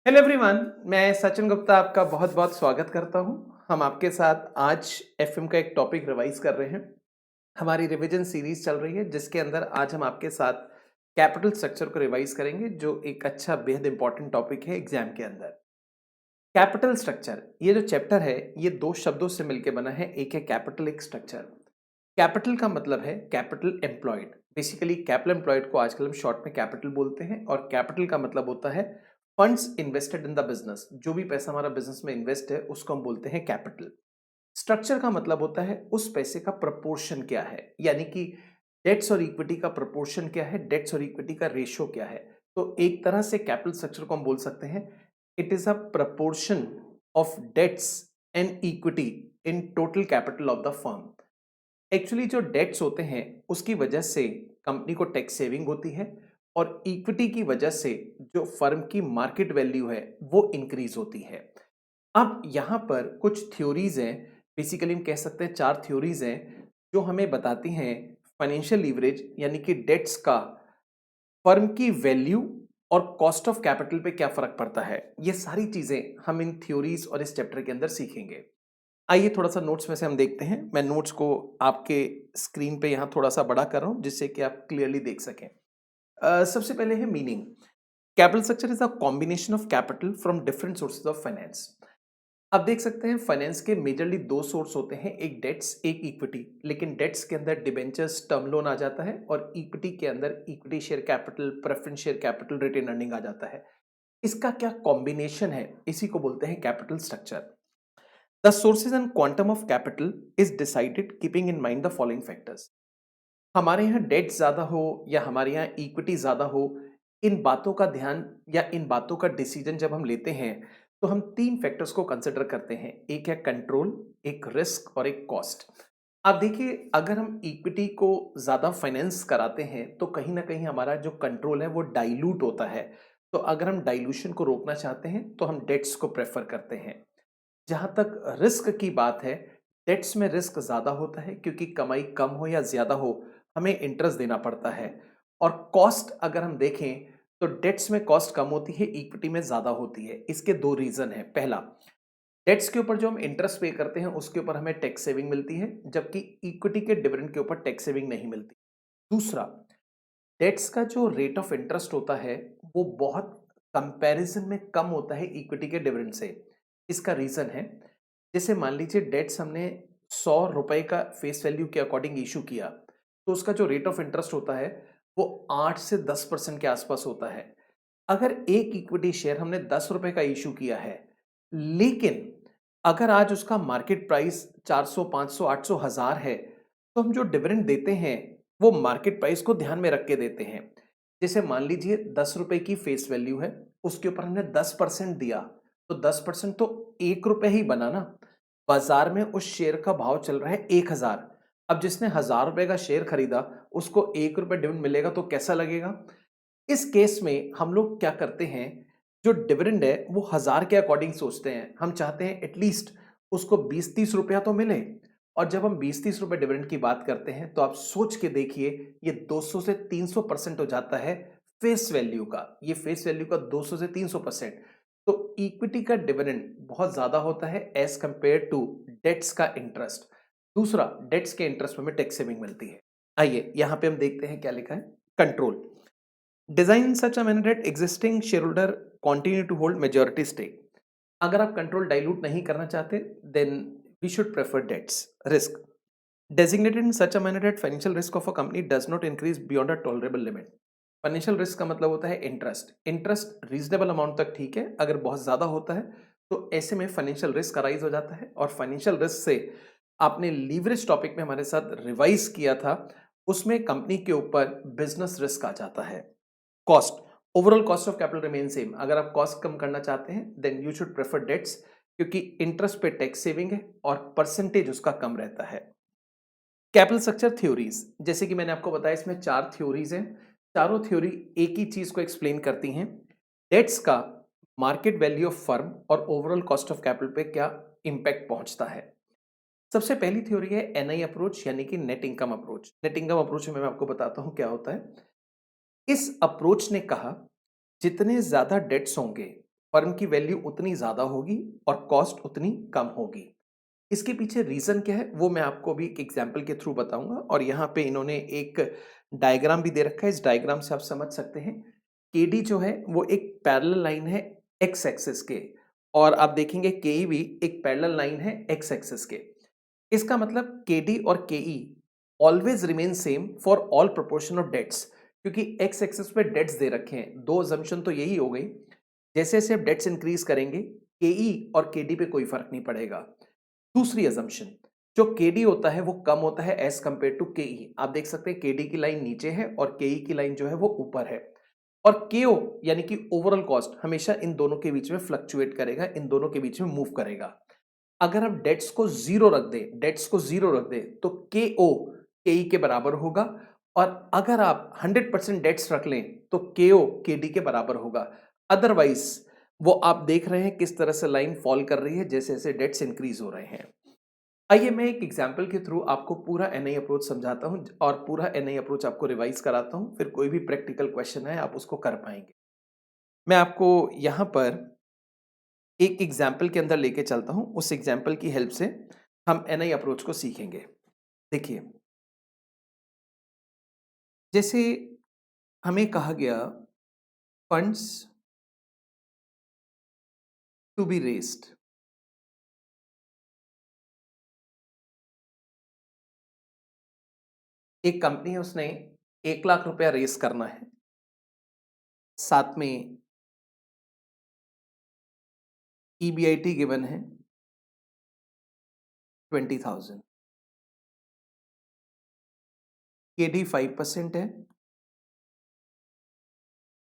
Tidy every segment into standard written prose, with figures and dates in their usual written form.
Hello everyone. मैं सचिन गुप्ता आपका बहुत बहुत स्वागत करता हूं। हम आपके साथ आज एफएम का एक टॉपिक रिवाइज कर रहे हैं। हमारी रिवीजन सीरीज चल रही है जिसके अंदर आज हम आपके साथ कैपिटल स्ट्रक्चर को रिवाइज करेंगे, जो एक अच्छा बेहद इंपॉर्टेंट टॉपिक है एग्जाम के अंदर। कैपिटल स्ट्रक्चर ये जो चैप्टर है ये दो शब्दों से मिलकर बना है, एक है कैपिटल, एक स्ट्रक्चर। कैपिटल का मतलब है capital employed. Basically capital employed को आजकल हम शॉर्ट में कैपिटल बोलते हैं, और कैपिटल का मतलब होता है funds invested in the business. जो भी पैसा हमारा बिजनेस में इन्वेस्ट है उसको हम बोलते हैं कैपिटल। स्ट्रक्चर का मतलब होता है उस पैसे का प्रपोर्शन क्या है, यानी कि डेट्स और इक्विटी का प्रपोर्शन क्या है, डेट्स और इक्विटी का रेशियो क्या है। तो एक तरह से कैपिटल स्ट्रक्चर को हम बोल सकते हैं it is a proportion of debts and equity in total capital of the firm. Actually जो डेट्स होते हैं उसकी वजह से कंपनी को टैक्स सेविंग होती है, और इक्विटी की वजह से जो फर्म की मार्केट वैल्यू है वो इंक्रीज होती है। अब यहाँ पर कुछ थ्योरीज हैं, बेसिकली हम कह सकते हैं चार थ्योरीज हैं जो हमें बताती हैं फाइनेंशियल लीवरेज यानी कि डेट्स का फर्म की वैल्यू और कॉस्ट ऑफ कैपिटल पे क्या फर्क पड़ता है। ये सारी चीजें हम इन थ्योरीज और इस चैप्टर के अंदर सीखेंगे। आइए थोड़ा सा नोट्स में से हम देखते हैं। मैं नोट्स को आपके स्क्रीन पे यहाँ थोड़ा सा बड़ा कर रहा हूँ जिससे कि आप क्लियरली देख सकें। सबसे पहले है meaning. Capital structure is a combination of capital from different sources of finance. आप देख सकते हैं फाइनेंस के मेजरली दो सोर्स होते हैं, एक डेट्स एक इक्विटी। लेकिन डेट्स के अंदर डिबेंचर्स टर्म लोन आ जाता है, और इक्विटी के अंदर equity share capital, preference share capital, retained earning आ जाता है। इसका क्या कॉम्बिनेशन है, इसी को बोलते हैं capital structure. The sources and quantum of capital is decided keeping in mind the following factors. हमारे यहाँ डेट ज्यादा हो या हमारे यहाँ इक्विटी ज्यादा हो, इन बातों का ध्यान या इन बातों का डिसीजन जब हम लेते हैं तो हम तीन फैक्टर्स को कंसिडर करते हैं। एक है कंट्रोल, एक रिस्क और एक कॉस्ट। अब देखिए, अगर हम इक्विटी को ज्यादा फाइनेंस कराते हैं तो कहीं ना कहीं हमारा जो कंट्रोल है वो डाइल्यूट होता है। तो अगर हम डाइल्यूशन को रोकना चाहते हैं तो हम डेट्स को प्रेफर करते हैं। जहां तक रिस्क की बात है, डेट्स में रिस्क ज्यादा होता है क्योंकि कमाई कम हो या ज्यादा हो हमें इंटरेस्ट देना पड़ता है। और कॉस्ट अगर हम देखें तो डेट्स में कॉस्ट कम होती है, इक्विटी में ज्यादा होती है। इसके दो रीजन है। पहला, डेट्स के ऊपर जो हम इंटरेस्ट पे करते हैं उसके ऊपर हमें टैक्स सेविंग मिलती है, जबकि इक्विटी के डिविडेंड के ऊपर टैक्स सेविंग नहीं मिलती। दूसरा, डेट्स का जो रेट ऑफ इंटरेस्ट होता है वो बहुत कंपैरिजन में कम होता है इक्विटी के डिविडेंड से। इसका रीजन है, जैसे मान लीजिए डेट्स हमने 100 रुपए का फेस वैल्यू के अकॉर्डिंग इशू किया, तो उसका जो रेट ऑफ इंटरेस्ट होता है वो 8 से 10% के आसपास होता है। अगर एक इक्विटी शेयर हमने 10 रुपए का इशू किया है, लेकिन अगर आज उसका मार्केट प्राइस 400, 500, 800, 1000 है, तो हम जो डिविडेंड देते हैं वो मार्केट प्राइस को ध्यान में रख के देते हैं। जैसे मान लीजिए 10 रुपए की फेस वैल्यू है, उसके ऊपर हमने 10% दिया, तो 10% तो 1 रुपए ही बना ना। बाजार में उस शेयर का भाव चल रहा है 1000। अब जिसने 1000 रुपए का शेयर खरीदा उसको 1 रुपए डिविडेंड मिलेगा तो कैसा लगेगा। इस केस में हम लोग क्या करते हैं, जो डिविडेंड है वो 1000 के अकॉर्डिंग सोचते हैं। हम चाहते हैं एटलीस्ट उसको 20-30 रुपया तो मिले। और जब हम 20-30 रुपए डिविडेंड की बात करते हैं तो आप सोच के देखिए, ये 200 से 300% हो जाता है फेस वैल्यू का। ये फेस वैल्यू का 200 से 300%। तो इक्विटी का डिविडेंड बहुत ज्यादा होता है एज कंपेयर टू डेट्स का इंटरेस्ट। दूसरा, डेट्स के इंटरेस्ट में हमें टैक्स सेविंग मिलती है। आइए यहां पे हम देखते हैं क्या लिखा है। Control, design such a manner that existing share holder continue to hold majority stake. अगर आप कंट्रोल डाइल्यूट नहीं करना चाहते then we should prefer debts. Risk, designated in such a manner that financial risk of a company does not increase beyond a tolerable limit। Financial risk का मतलब होता है interest. Interest reasonable amount तक ठीक है, अगर बहुत ज्यादा होता है तो ऐसे में फाइनेंशियल रिस्क अराइज हो जाता है। और फाइनेंशियल रिस्क से आपने लीवरेज टॉपिक में हमारे साथ रिवाइज किया था, उसमें कंपनी के ऊपर बिजनेस रिस्क आ जाता है। Cost, overall cost of capital remain same. अगर आप कॉस्ट कम करना चाहते हैं then you should prefer debts, क्योंकि इंटरेस्ट पे टैक्स सेविंग है और परसेंटेज उसका कम रहता है। कैपिटल स्ट्रक्चर थ्योरीज, जैसे कि मैंने आपको बताया इसमें चार थ्योरीज हैं। चारों थ्योरी एक ही चीज को एक्सप्लेन करती हैं, डेट्स का मार्केट वैल्यू ऑफ फर्म और ओवरऑल कॉस्ट ऑफ कैपिटल पे क्या इंपैक्ट पहुंचता है। सबसे पहली थ्योरी है एनआई अप्रोच, यानी कि net income approach. Net income approach में मैं आपको बताता हूं क्या होता है। इस अप्रोच ने कहा जितने ज्यादा डेट्स होंगे फर्म की वैल्यू उतनी ज़्यादा होगी और कॉस्ट उतनी कम होगी। इसके पीछे रीज़न क्या है, वो मैं आपको अभी एक एग्ज़ाम्पल के थ्रू बताऊँगा और यहाँ पे इन्होंने एक डायग्राम भी दे रखा है। इस डायग्राम से आप समझ सकते हैं, केडी जो है वो एक पैरेलल लाइन है एक्स एक्सिस के और आप देखेंगे केई भी एक पैरेलल लाइन है एक्स एक्सिस के। इसका मतलब केडी और KE always remain same for all proportion of debts, क्योंकि एक्स एक्सिस पे डेट्स दे रखे हैं। दो अजम्पशन तो यही हो गई, जैसे जैसे आप डेट्स इंक्रीज करेंगे केई और केडी पे कोई फर्क नहीं पड़ेगा। दूसरी अजम्पशन, जो केडी होता है वो कम होता है एज कंपेयर टू केई। आप देख सकते हैं केडी की लाइन नीचे है और केई की लाइन जो है वो ऊपर है। और केओ यानी कि ओवरऑल कॉस्ट हमेशा इन दोनों के बीच में फ्लक्चुएट करेगा, इन दोनों के बीच में मूव करेगा। अगर आप डेट्स को जीरो रख दें तो के ओ केई के बराबर होगा और अगर आप 100% डेट्स रख लें तो के ओ के डी के बराबर होगा। अदरवाइज वो आप देख रहे हैं किस तरह से लाइन फॉल कर रही है जैसे जैसे डेट्स इंक्रीज हो रहे हैं। आइए मैं एक एग्जाम्पल के थ्रू आपको पूरा एनआई अप्रोच समझाता हूं और पूरा एनआई अप्रोच आपको रिवाइज कराता हूं, फिर कोई भी प्रैक्टिकल क्वेश्चन है आप उसको कर पाएंगे। मैं आपको यहां पर एक एग्जाम्पल के अंदर लेके चलता हूं, उस एग्जाम्पल की हेल्प से हम एनआई अप्रोच को सीखेंगे। देखिए, जैसे हमें कहा गया फंड्स टू बी रेस्ड, एक कंपनी है उसने 1 लाख रुपया रेस करना है, साथ में ईबीआईटी गिवन है 20,000, केडी 5% है,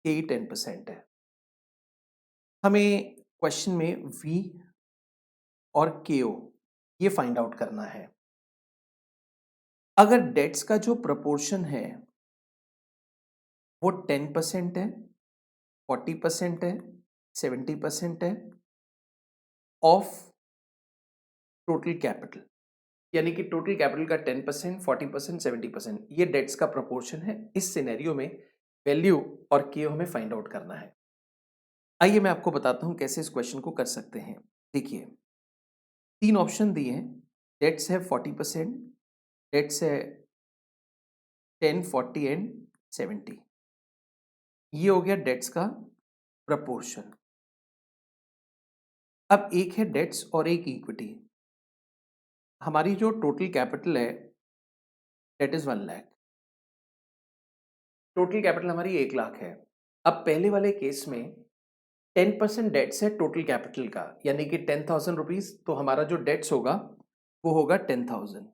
केई 10% है। हमें क्वेश्चन में वी और केओ ये फाइंड आउट करना है। अगर डेट्स का जो प्रपोर्शन है वो 10% है, 40% है, 70% है ऑफ टोटल कैपिटल, यानी कि टोटल कैपिटल का 10%, 40%, 70% ये डेट्स का प्रपोर्शन है। इस सिनेरियो में वैल्यू और केओ हमें फाइंड आउट करना है। आइए मैं आपको बताता हूं कैसे इस क्वेश्चन को कर सकते हैं। देखिए, तीन ऑप्शन दिए हैं, डेट्स है 40%, डेट्स है 10, 40 एंड 70। ये हो गया डेट्स का प्रपोर्शन। अब एक है डेट्स और एक इक्विटी। हमारी जो टोटल कैपिटल है debt is 1 lakh, total capital हमारी 1 लाख है। अब पहले वाले केस में 10% डेट्स है टोटल कैपिटल का, यानी कि 10,000 रुपीज, तो हमारा जो डेट्स होगा वो होगा 10,000।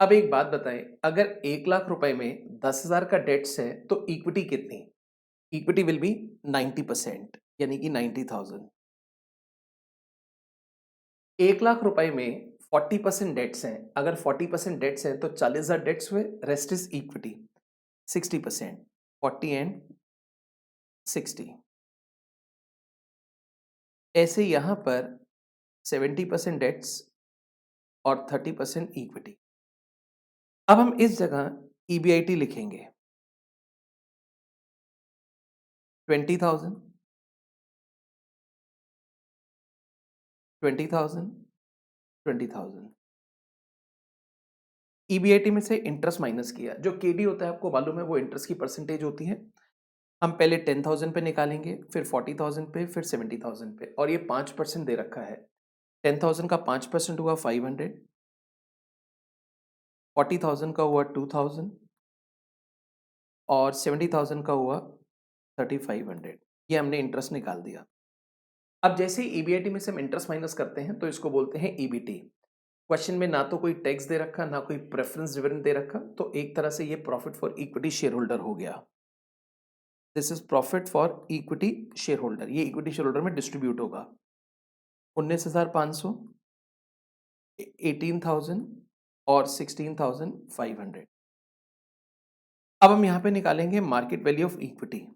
अब एक बात बताएं, अगर 1 लाख रुपए में 10,000 का डेट्स है तो इक्विटी कितनी? इक्विटी विल बी 90%, यानी कि 90,000। 1 लाख रुपए में 40% डेट्स हैं, अगर 40% डेट्स हैं तो 40,000 डेट्स हुए, रेस्ट इज इक्विटी 60%, 40 एंड 60। ऐसे यहां पर 70% डेट्स और 30% इक्विटी। अब हम इस जगह ईबीआईटी लिखेंगे 20,000, 20,000, 20,000। ईबीआईटी में से इंटरेस्ट माइनस किया, जो केडी होता है आपको मालूम है वो इंटरेस्ट की परसेंटेज होती है। हम पहले 10,000 पे निकालेंगे, फिर 40,000 पे, फिर 70,000 पे, और ये 5% दे रखा है। 10,000 का 5% हुआ 500, 40,000 का हुआ 2,000 और 70,000 का हुआ 3,500। ये हमने इंटरेस्ट निकाल दिया। अब जैसे ही ईबीआईटी में से हम इंटरेस्ट माइनस करते हैं तो इसको बोलते हैं ईबीटी। क्वेश्चन में ना तो कोई टैक्स दे रखा, ना कोई प्रेफरेंस डिविडेंड दे रखा, तो एक तरह से ये profit for equity share holder हो गया। This is profit for equity share holder, ये इक्विटी शेयर होल्डर में डिस्ट्रीब्यूट होगा। 19,500, 18,000 और 16,500। अब हम यहां पे निकालेंगे market value of equity.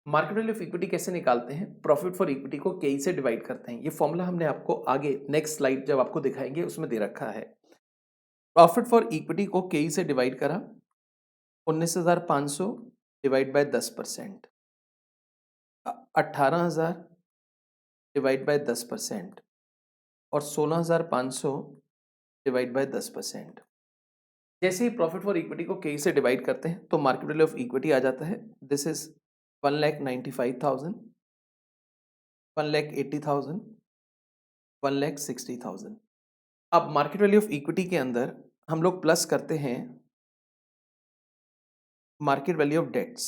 Market value of equity कैसे निकालते हैं? प्रॉफिट फॉर इक्विटी को के से डिवाइड करते हैं। ये फॉर्मूला हमने आपको आगे नेक्स्ट स्लाइड जब आपको दिखाएंगे उसमें दे रखा है। प्रॉफिट फॉर इक्विटी को के से डिवाइड करा, 19,500 डिवाइड बाय 10%। 18,000 डिवाइड बाय 10% और 16,500 डिवाइड बाय 10%। जैसे ही प्रॉफिट फॉर इक्विटी को के से डिवाइड करते हैं तो मार्केट वैल्यू ऑफ इक्विटी आ जाता है। This is 1,95,000, 1,80,000, 1,60,000। अब मार्केट वैल्यू ऑफ इक्विटी के अंदर हम लोग प्लस करते हैं market value of debts.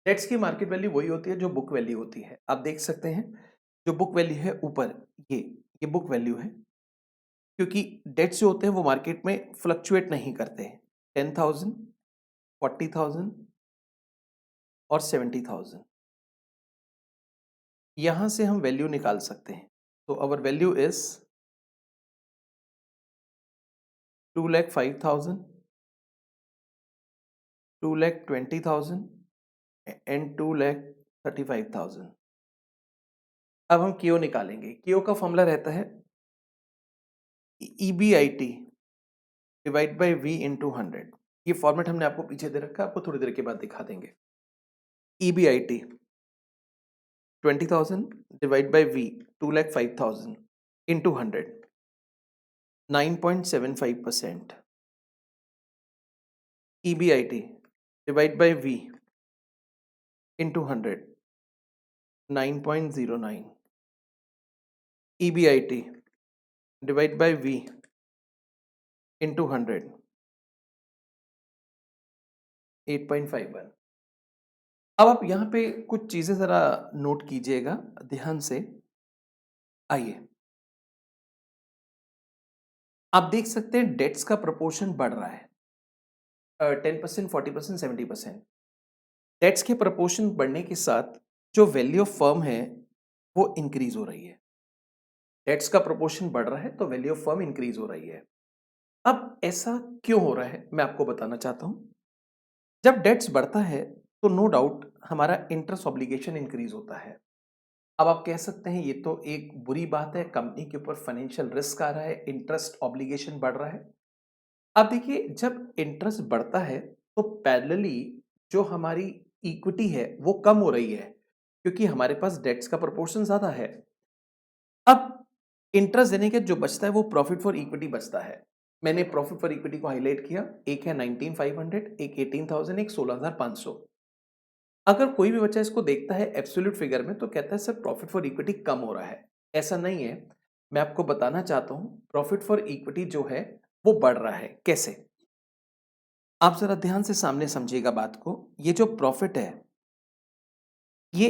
Debts की मार्केट वैल्यू वही होती है जो बुक वैल्यू होती है। आप देख सकते हैं जो बुक वैल्यू है ऊपर, ये बुक वैल्यू है, क्योंकि डेट्स जो होते हैं वो मार्केट में फ्लक्चुएट नहीं करते हैं। 10,000, 40,000 और 70,000, यहां से हम वैल्यू निकाल सकते हैं। तो अवर वैल्यू इज 2,05,000, 2,20,000 एंड 2,35,000। अब हम क्यू निकालेंगे। क्यू का फॉर्मूला रहता है EBIT divide by V into 100। ये फॉर्मेट हमने आपको पीछे दे रखा है, आपको थोड़ी देर के बाद दिखा देंगे। EBIT 20,000 divide by V 2,05,000 into 100, 9.75%। EBIT divide by V into 100, 9.09। EBIT divide by V into 100, 8.51। अब आप यहाँ पे कुछ चीजें जरा नोट कीजिएगा ध्यान से। आइए, आप देख सकते हैं डेट्स का प्रोपोर्शन बढ़ रहा है, 10%, 40%, 70%। डेट्स के प्रोपोर्शन बढ़ने के साथ जो वैल्यू ऑफ फर्म है वो इंक्रीज हो रही है। डेट्स का प्रोपोर्शन बढ़ रहा है तो वैल्यू ऑफ फर्म इंक्रीज हो रही है। अब ऐसा क्यों हो रहा है मैं आपको बताना चाहता हूं। जब डेट्स बढ़ता है तो नो डाउट हमारा इंटरेस्ट ऑब्लिगेशन इंक्रीज होता है। अब आप कह सकते हैं ये तो एक बुरी बात है, कंपनी के ऊपर फाइनेंशियल रिस्क आ रहा है, इंटरेस्ट ऑब्लिगेशन बढ़ रहा है। अब देखिए, जब इंटरेस्ट बढ़ता है तो पैरेलली जो हमारी इक्विटी है वो कम हो रही है, क्योंकि हमारे पास डेट्स का प्रोपोर्शन ज्यादा है। अब इंटरेस्ट देने के जो बचता है वो प्रॉफिट फॉर इक्विटी बचता है। मैंने प्रॉफिट फॉर इक्विटी को हाईलाइट किया, एक है 19,500, एक 18,000, एक 16,500। अगर कोई भी बच्चा इसको देखता है एब्सोल्यूट फिगर में तो कहता है सर प्रॉफिट फॉर इक्विटी कम हो रहा है। ऐसा नहीं है, मैं आपको बताना चाहता हूं प्रॉफिट फॉर इक्विटी जो है वो बढ़ रहा है। कैसे? आप जरा ध्यान से सामने समझिएगा बात को। ये जो प्रॉफिट है ये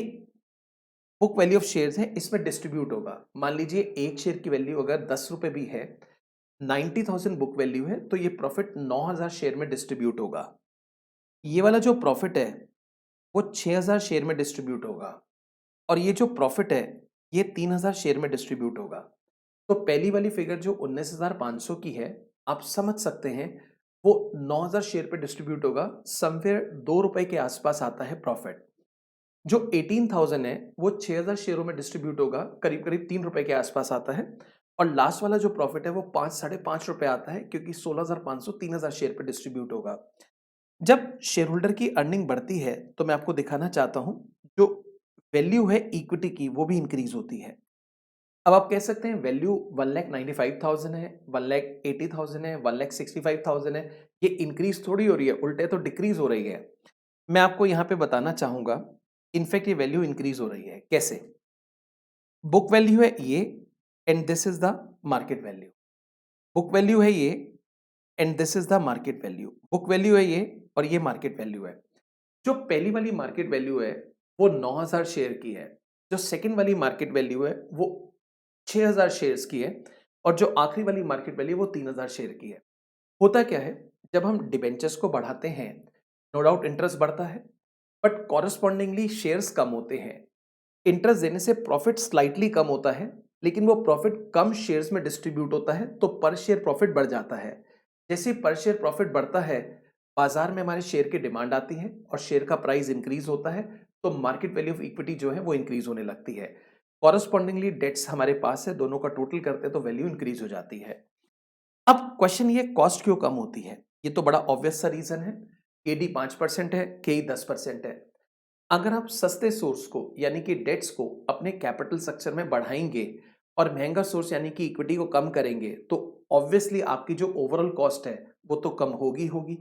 बुक वैल्यू ऑफ शेयर्स है, इसमें डिस्ट्रीब्यूट होगा। मान लीजिए एक शेयर की वैल्यू अगर 10 रुपए भी है, 90,000 बुक वैल्यू है, तो ये प्रॉफिट 9,000 शेयर में डिस्ट्रीब्यूट होगा। ये वाला जो प्रॉफिट है वो 6,000 शेयर में डिस्ट्रीब्यूट होगा, और ये जो प्रॉफिट है ये 3,000 शेयर में डिस्ट्रीब्यूट होगा। तो पहली वाली फिगर जो 19,500 की है, आप समझ सकते हैं वो 9,000 शेयर पे डिस्ट्रीब्यूट होगा। समवेयर 2 रुपए के आसपास आता है प्रॉफिट। जो 18,000 है वो 6,000 शेयरों में डिस्ट्रीब्यूट होगा, करीब करीब 3 रुपए के आसपास आता है। और लास्ट वाला जो प्रॉफिट है वो 5, 5.5 रुपए आता है, क्योंकि 16,500 3,000 शेयर पे डिस्ट्रीब्यूट होगा। जब शेयर होल्डर की अर्निंग बढ़ती है तो मैं आपको दिखाना चाहता हूं जो वैल्यू है इक्विटी की वो भी इंक्रीज होती है। अब आप कह सकते हैं वैल्यू 1,95,000 है, 1,80,000 है, 1,65,000 है, ये इंक्रीज थोड़ी हो रही है, उल्टे तो डिक्रीज हो रही है। मैं आपको यहां पे बताना चाहूंगा इनफैक्ट ये वैल्यू इंक्रीज हो रही है। कैसे? बुक वैल्यू है ये and this is the market value. Book value है ये and this is the market value. Book value है ये और ये मार्केट वैल्यू है। जो पहली वाली मार्केट वैल्यू है वो 9,000 शेयर की है, जो सेकंड वाली मार्केट वैल्यू है वो 6,000 शेयर्स की है, और जो आखिरी वाली मार्केट वैल्यू वो 3,000 शेयर की है। होता क्या है, जब हम डिबेंचर्स को बढ़ाते हैं नो डाउट इंटरेस्ट बढ़ता है, बट कॉरेस्पॉन्डिंगली शेयर्स कम होते हैं। इंटरेस्ट देने से प्रॉफिट स्लाइटली कम होता है, लेकिन वो प्रॉफिट कम शेयर्स में डिस्ट्रीब्यूट होता है तो पर शेयर प्रॉफिट बढ़ जाता है। जैसे पर शेयर प्रॉफिट बढ़ता है, बाजार में हमारे शेयर की डिमांड आती है और शेयर का प्राइस इंक्रीज होता है, तो मार्केट वैल्यू ऑफ इक्विटी जो है वो इंक्रीज होने लगती है। कॉरेस्पॉन्डिंगली डेट्स हमारे पास है, दोनों का टोटल करते हैं तो वैल्यू इंक्रीज हो जाती है। अब क्वेश्चन ये कॉस्ट क्यों कम होती है? ये तो बड़ा ऑब्वियस सा रीजन है। केडी 5% है, केई 10% है। अगर आप सस्ते सोर्स को यानी कि डेट्स को अपने कैपिटल स्ट्रक्चर में बढ़ाएंगे और महंगा सोर्स यानी कि इक्विटी को कम करेंगे तो ऑब्वियसली आपकी जो ओवरऑल कॉस्ट है वो तो कम होगी होगी।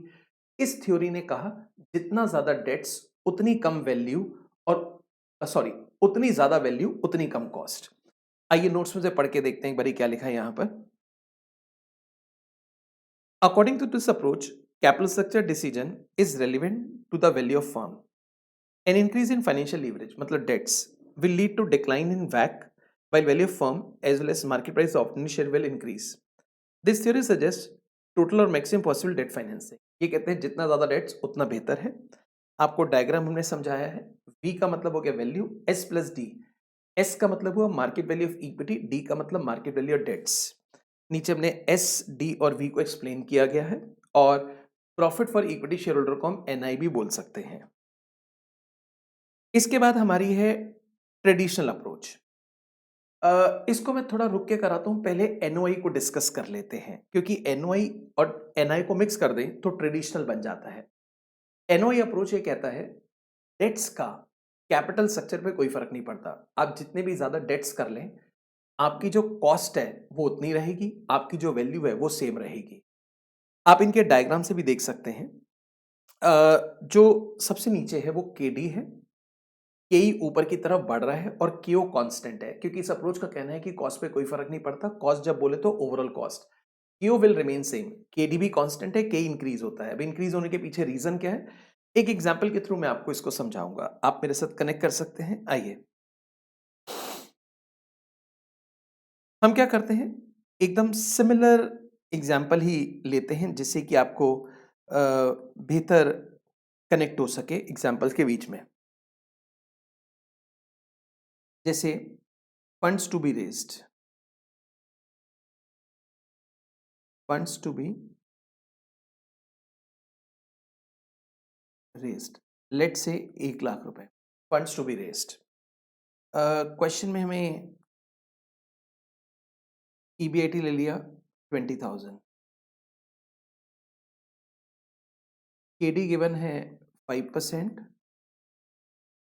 इस थ्योरी ने कहा जितना ज्यादा डेट्स उतनी कम वैल्यू और सॉरी उतनी ज्यादा वैल्यू उतनी कम कॉस्ट। आइए नोट्स में से पढ़ के देखते हैं एक बारी क्या लिखा है यहां पर। According to this approach capital structure decision is relevant to the value of firm. An increase in financial leverage, मतलब debts, will lead to decline in WACC, while value of firm as well as market price of ordinary share will increase. This theory suggests total और maximum possible debt financing. ये कहते हैं जितना ज़्यादा dates उतना बेहतर है। आपको डायग्राम हमने समझाया है। V का मतलब हो गया value, S plus D. S का मतलब हुआ market value of equity, D का मतलब मार्केट वैल्यू ऑफ डेट्स। नीचे हमने S, D और V को एक्सप्लेन किया गया है और profit for equity share holder को हम NI भी बोल सकते हैं। इसके बाद हमारी है ट्रेडिशनल अप्रोच। इसको मैं थोड़ा रुक के कराता हूं, पहले एनओआई को डिस्कस कर लेते हैं क्योंकि एनओआई और एनआई को मिक्स कर दें तो ट्रेडिशनल बन जाता है। एनओआई अप्रोच ये कहता है डेट्स का कैपिटल स्ट्रक्चर पे कोई फर्क नहीं पड़ता। आप जितने भी ज्यादा डेट्स कर लें आपकी जो कॉस्ट है वो उतनी रहेगी, आपकी जो वैल्यू है वो सेम रहेगी। आप इनके डायग्राम से भी देख सकते हैं। जो सबसे नीचे है वो केडी है, केई ऊपर की तरफ बढ़ रहा है और केओ कांस्टेंट है क्योंकि इस अप्रोच का कहना है कि कॉस्ट पे कोई फर्क नहीं पड़ता। कॉस्ट जब बोले तो ओवरऑल कॉस्ट, केओ विल रिमेन सेम। केडी भी कांस्टेंट है, के इंक्रीज होता है। अब इंक्रीज होने के पीछे रीजन क्या है, एक एग्जांपल के थ्रू मैं आपको इसको समझाऊंगा। आप मेरे साथ कनेक्ट कर सकते हैं। आइए हम क्या करते हैं, एकदम सिमिलर एग्जाम्पल ही लेते हैं जिससे कि आपको बेहतर कनेक्ट हो सके एग्जाम्पल्स के बीच में। जैसे funds to be raised, funds to be raised, let से 1 लाख रुपए funds to be raised. Question में हमें ईबीआईटी ले लिया 20,000, केडी गिवन है 5%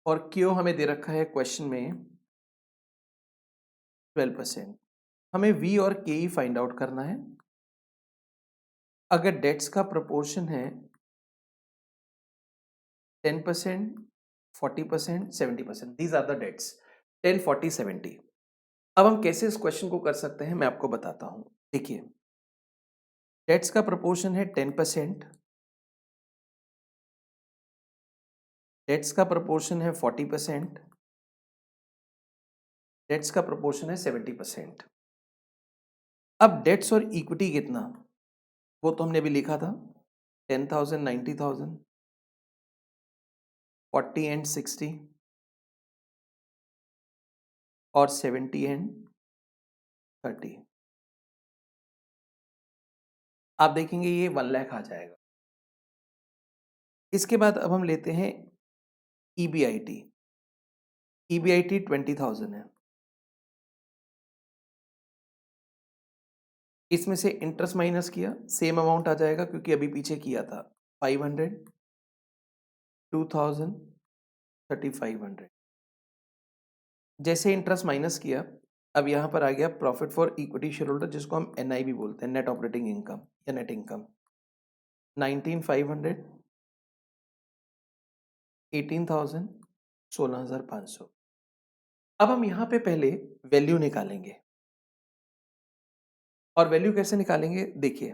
और क्यू हमें दे रखा है क्वेश्चन में 12%। हमें वी और के ई फाइंड आउट करना है। अगर डेट्स का प्रोपोर्शन है 10%, 40%, 70%, दीज आर द डेट्स 10, 40, 70। अब हम कैसे इस क्वेश्चन को कर सकते हैं मैं आपको बताता हूं। देखिए डेट्स का प्रोपोर्शन है 10%, डेट्स का प्रोपोर्शन है 40%, डेट्स का प्रोपोर्शन है 70%। अब डेट्स और इक्विटी कितना, वो तो हमने अभी लिखा था 10,000, 90,000, 40 एंड 60 और 70 एंड 30। आप देखेंगे ये 1 लाख आ जाएगा। इसके बाद अब हम लेते हैं ईबीआईटी। ईबीआईटी 20,000 है। इसमें से इंटरेस्ट माइनस किया सेम अमाउंट आ जाएगा क्योंकि अभी पीछे किया था 500, 2,000, 3,500। जैसे इंटरेस्ट माइनस किया अब यहां पर आ गया profit for equity share holder जिसको हम एनआई भी बोलते हैं, नेट ऑपरेटिंग इनकम या नेट इनकम। 19,500, 18,000, 16,500। अब हम यहां पे पहले वैल्यू निकालेंगे और वैल्यू कैसे निकालेंगे देखिए,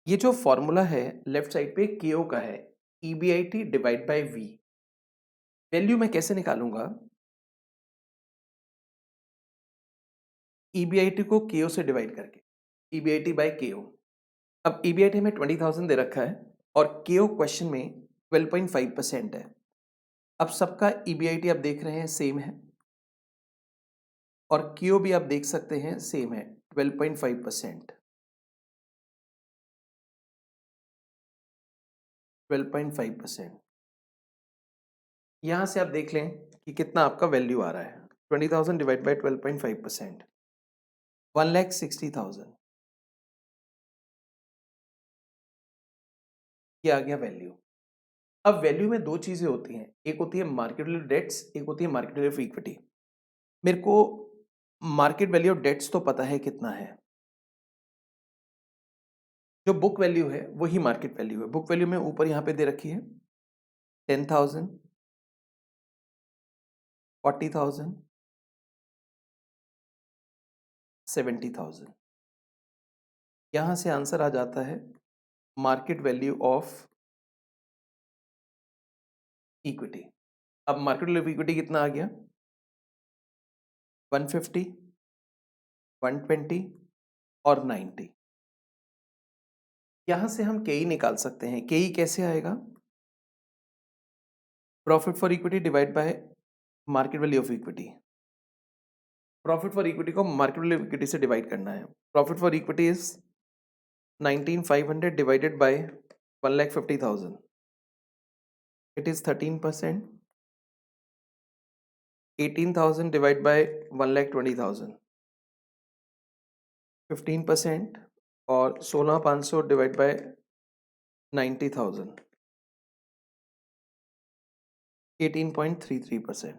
ये जो फॉर्मूला है लेफ्ट साइड पे केओ का है, EBIT divide by V. Value मैं कैसे निकालूंगा, ईबीआईटी को केओ से डिवाइड करके, ईबीआईटी बाय केओ। अब ईबीआईटी में 20,000 दे रखा है और केओ क्वेश्चन में 12.5% है। अब सबका ईबीआईटी आप देख रहे हैं सेम है और क्यू भी आप देख सकते हैं सेम है 12.5%, 12.5%। यहां से आप देख लें कि कितना आपका वैल्यू आ रहा है। 20,000 डिवाइड बाई 12.5%, 1,60,000। ये आ गया वैल्यू। अब वैल्यू में दो चीजें होती हैं, एक होती है मार्केट वैल्यू डेट्स, एक होती है मार्केट वैल्यू ऑफ इक्विटी। मेरे को मार्केट वैल्यू ऑफ डेट्स तो पता है कितना है, जो बुक वैल्यू है वही मार्केट वैल्यू है। बुक वैल्यू में ऊपर यहां पे दे रखी है 10,000, 40,000, 70,000। यहां से आंसर आ जाता है मार्केट वैल्यू ऑफ इक्विटी। अब मार्केट वैल्यू ऑफ इक्विटी कितना आ गया? 150, 120 और 90। यहां से हम केई निकाल सकते हैं। केई कैसे आएगा? Profit for equity divide by market value of equity. Profit for equity को मार्केट वैल्यू ऑफ इक्विटी से डिवाइड करना है। Profit for equity is 19,500 divided by 1,50,000। It is 13%। 18,000 divide by 1,20,000, 15%। और 16,500 डिवाइड बाय 90,000, 18.33%।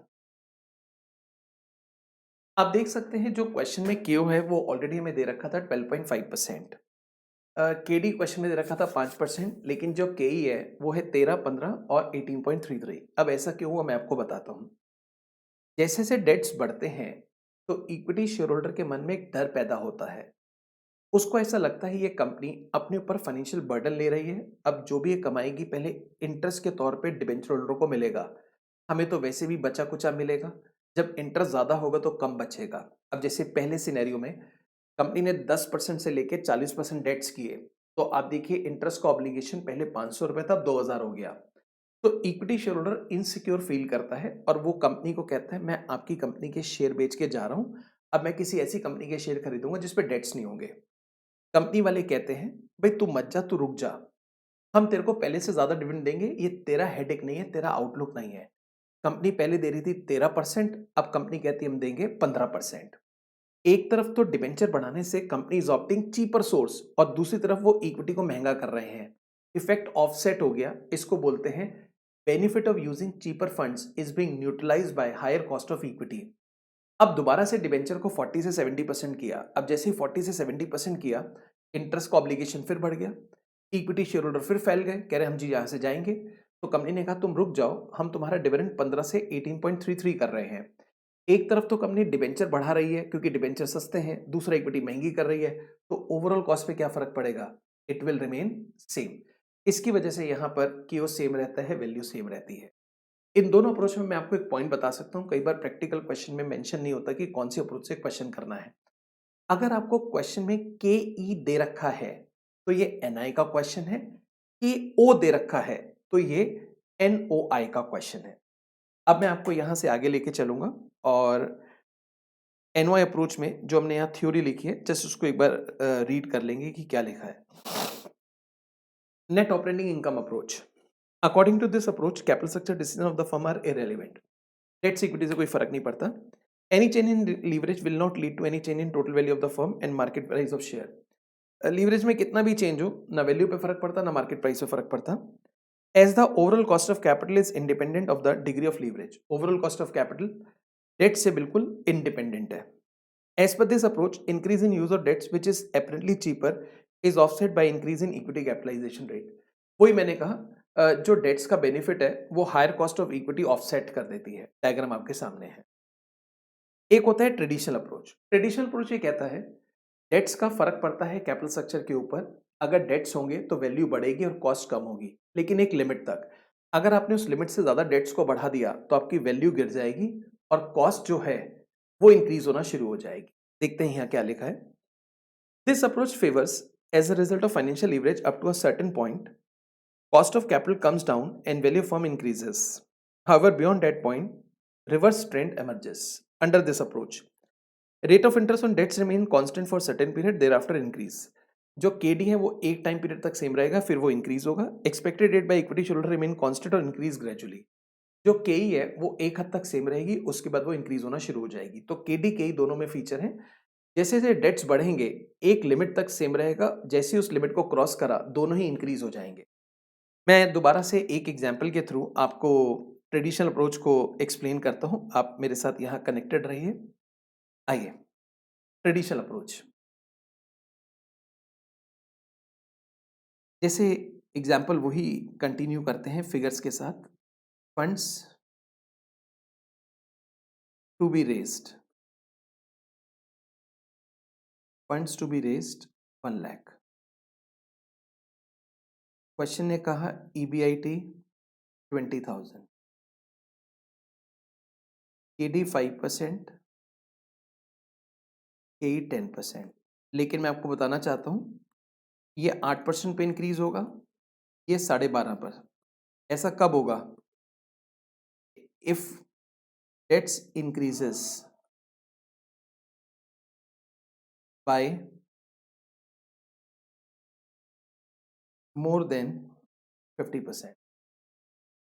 आप देख सकते हैं जो क्वेश्चन में क्यू है वो ऑलरेडी हमें दे रखा था 12.5%। केडी क्वेश्चन में दे रखा था 5%, लेकिन जो केई है वो है 13, 15 और 18.33। अब ऐसा क्यों हुआ मैं आपको बताता हूँ। जैसे जैसे डेट्स बढ़ते हैं तो इक्विटी शेयर होल्डर के मन में एक डर पैदा होता है। उसको ऐसा लगता है ये कंपनी अपने ऊपर फाइनेंशियल बर्डन ले रही है, अब जो भी ये कमाएगी पहले इंटरेस्ट के तौर पे डिबेंचर होल्डरों को मिलेगा, हमें तो वैसे भी बचा कुचा मिलेगा, जब इंटरेस्ट ज्यादा होगा तो कम बचेगा। अब जैसे पहले सिनेरियो में कंपनी ने 10% से लेके 40% डेट्स किए, तो आप देखिए इंटरेस्ट का ऑब्लिगेशन पहले 500 रुपए था, 2,000 हो गया। तो equity share holder insecure feel करता है और वो कंपनी को कहता है मैं आपकी कंपनी के शेयर बेच के जा रहा हूं, अब मैं किसी ऐसी कंपनी के शेयर खरीदूंगा जिसपे डेट्स नहीं होंगे। कंपनी वाले कहते हैं भाई तू मत जा, तू रुक जा, हम तेरे को पहले से ज्यादा डिविडेंड देंगे, ये तेरा हेडेक नहीं है, तेरा आउटलुक नहीं है। कंपनी पहले दे रही थी 13%, अब कंपनी कहती है हम देंगे 15%। एक तरफ तो डिबेंचर बढ़ाने से company is opting cheaper source और दूसरी तरफ वो इक्विटी को महंगा कर रहे हैं। इफेक्ट ऑफसेट हो गया, इसको बोलते हैं benefit of using cheaper funds is being neutralised by higher cost of equity. अब दोबारा से डिबेंचर को 40 से 70% किया। अब जैसे ही 40 से 70% किया, इंटरेस्ट का ऑब्लिगेशन फिर बढ़ गया, इक्विटी शेयर होल्डर फिर फैल गए, कह रहे हम जी यहां से जाएंगे। तो कंपनी ने कहा तुम रुक जाओ, हम तुम्हारा डिविडेंड 15 से 18.33 कर रहे हैं। एक तरफ तो कंपनी डिबेंचर बढ़ा रही है क्योंकि डिबेंचर सस्ते हैं, दूसरा इक्विटी महंगी कर रही है, तो ओवरऑल कॉस्ट पे क्या फर्क पड़ेगा? It will remain same. इसकी वजह से यहां पर क्यू सेम रहता है, वैल्यू सेम रहती है। इन दोनों अप्रोच में मैं आपको एक पॉइंट बता सकता हूं, कई बार प्रैक्टिकल क्वेश्चन में मेंशन नहीं होता कि कौन सी अप्रोच से क्वेश्चन करना है। अगर आपको क्वेश्चन में के ई दे रखा है तो ये एनआई का क्वेश्चन है, के ओ दे रखा है तो ये एनओआई का क्वेश्चन है। अब मैं आपको यहां से आगे लेके चलूंगा और एनओआई अप्रोच में जो हमने यहाँ थ्योरी लिखी है जस्ट उसको एक बार रीड कर लेंगे कि क्या लिखा है। Net operating income approach. According to this approach capital structure decision of the firm are irrelevant. Debt से इक्विटी से कोई फर्क नहीं पड़ता। Any change in leverage will not lead to any change in total value of the firm and market price of share. Leverage में कितना भी change हो, ना वैल्यू पे फर्क पड़ता ना मार्केट प्राइस पे फर्क पड़ता। As the overall cost of capital is independent of the degree of leverage. Overall cost of capital debt से बिल्कुल इंडिपेंडेंट है। As per this approach increase in use of debts which is apparently cheaper is offset by increase in equity capitalisation rate. वही मैंने कहा, जो डेट्स का benefit है वो higher cost of equity offset कर देती है। डायग्राम आपके सामने है। एक होता है ट्रेडिशनल अप्रोच। ट्रेडिशनल अप्रोच ये कहता है डेट्स का फर्क पड़ता है कैपिटल स्ट्रक्चर के ऊपर। अगर डेट्स होंगे तो वैल्यू बढ़ेगी और कॉस्ट कम होगी, लेकिन एक लिमिट तक। अगर आपने उस लिमिट से ज्यादा डेट्स को बढ़ा दिया तो आपकी वैल्यू गिर जाएगी और कॉस्ट जो है वो इंक्रीज होना शुरू हो जाएगी। देखते हैं यहाँ क्या लिखा है। This approach favours as a result of financial leverage up to a certain point cost of capital comes down and value of firm increases. However, beyond that point, reverse trend emerges. Under this approach, rate of interest on debts remain constant for certain period, thereafter increase. जो KD है वो एक time period तक same रहेगा, फिर वो increase होगा। Expected rate by equity share holder remain constant और इंक्रीज ग्रेजुअली। जो KE है वो एक हद तक सेम रहेगी, उसके बाद वो इंक्रीज होना शुरू हो जाएगी। तो KD KE दोनों में फीचर है। जैसे जैसे डेट्स बढ़ेंगे एक लिमिट तक सेम रहेगा, जैसे उस लिमिट को क्रॉस करा दोनों ही इंक्रीज हो जाएंगे। मैं दोबारा से एक एग्जाम्पल के थ्रू आपको ट्रेडिशनल अप्रोच को एक्सप्लेन करता हूँ। आप मेरे साथ यहाँ कनेक्टेड रहिए। आइए, ट्रेडिशनल अप्रोच। जैसे एग्जाम्पल वही कंटिन्यू करते हैं फिगर्स के साथ। Funds to be raised, funds to be raised 1 lakh. Question ने कहा EBIT 20,000, KD 5%, KE 10%। लेकिन मैं आपको बताना चाहता हूँ ये 8% पे इंक्रीज होगा, ये 12.5 पर। ऐसा कब होगा? If debts increases by more than 50%।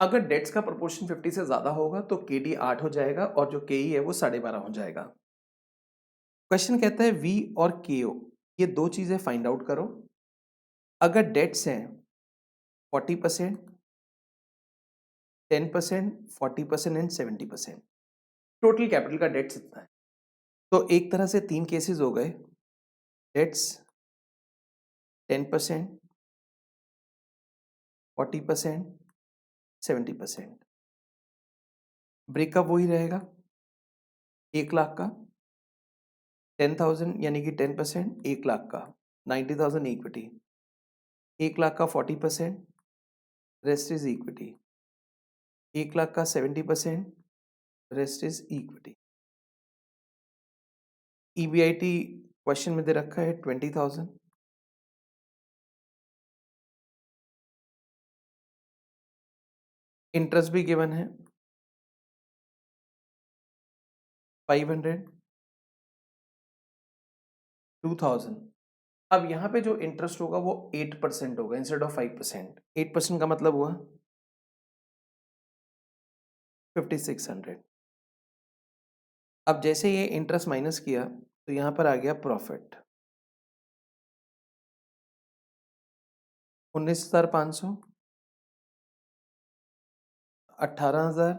अगर डेट्स का प्रोपोर्शन 50 से ज्यादा होगा तो KD 8 हो जाएगा और जो KE है वो 12.5 हो जाएगा। क्वेश्चन कहता है V और KO ये दो चीजें फाइंड आउट करो। अगर डेट्स हैं 40%, 10%, 40% एंड 70%, टोटल कैपिटल का डेट्स इतना है। तो एक तरह से 3 केसेस हो गए, डेट्स 10%, 40%, 70%। ब्रेकअप वही रहेगा 1 लाख का, 10,000 यानी कि 10%, 1 लाख का 90,000 इक्विटी, 1 लाख का 40%, रेस्ट इज इक्विटी, 1 लाख का 70%, rest is equity. EBIT question में दे रखा है 20,000, इंटरेस्ट भी गिवन है 500, 2,000। अब यहाँ पे जो इंटरेस्ट होगा वो 8% होगा इंस्टेड ऑफ 5%। 8% का मतलब हुआ 5,600। अब जैसे ये इंटरेस्ट माइनस किया तो यहाँ पर आ गया प्रॉफिट 19,500, 18,000,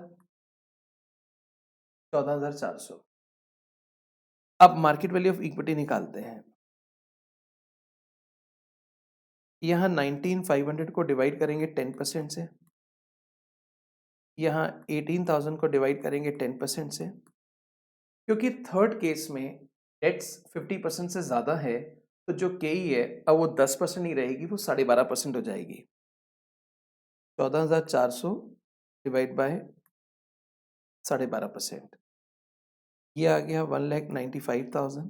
14,400। अब मार्केट वैल्यू ऑफ इक्विटी निकालते हैं। यहाँ 19,500 को डिवाइड करेंगे 10% से, यहाँ 18,000 को डिवाइड करेंगे 10% से। क्योंकि थर्ड केस में डेट्स 50% से ज़्यादा है तो जो KE है अब वो 10% नहीं रहेगी, वो 12.5% हो जाएगी। 14,400 डिवाइड बाय 12.5%, ये आ गया 1,95,000,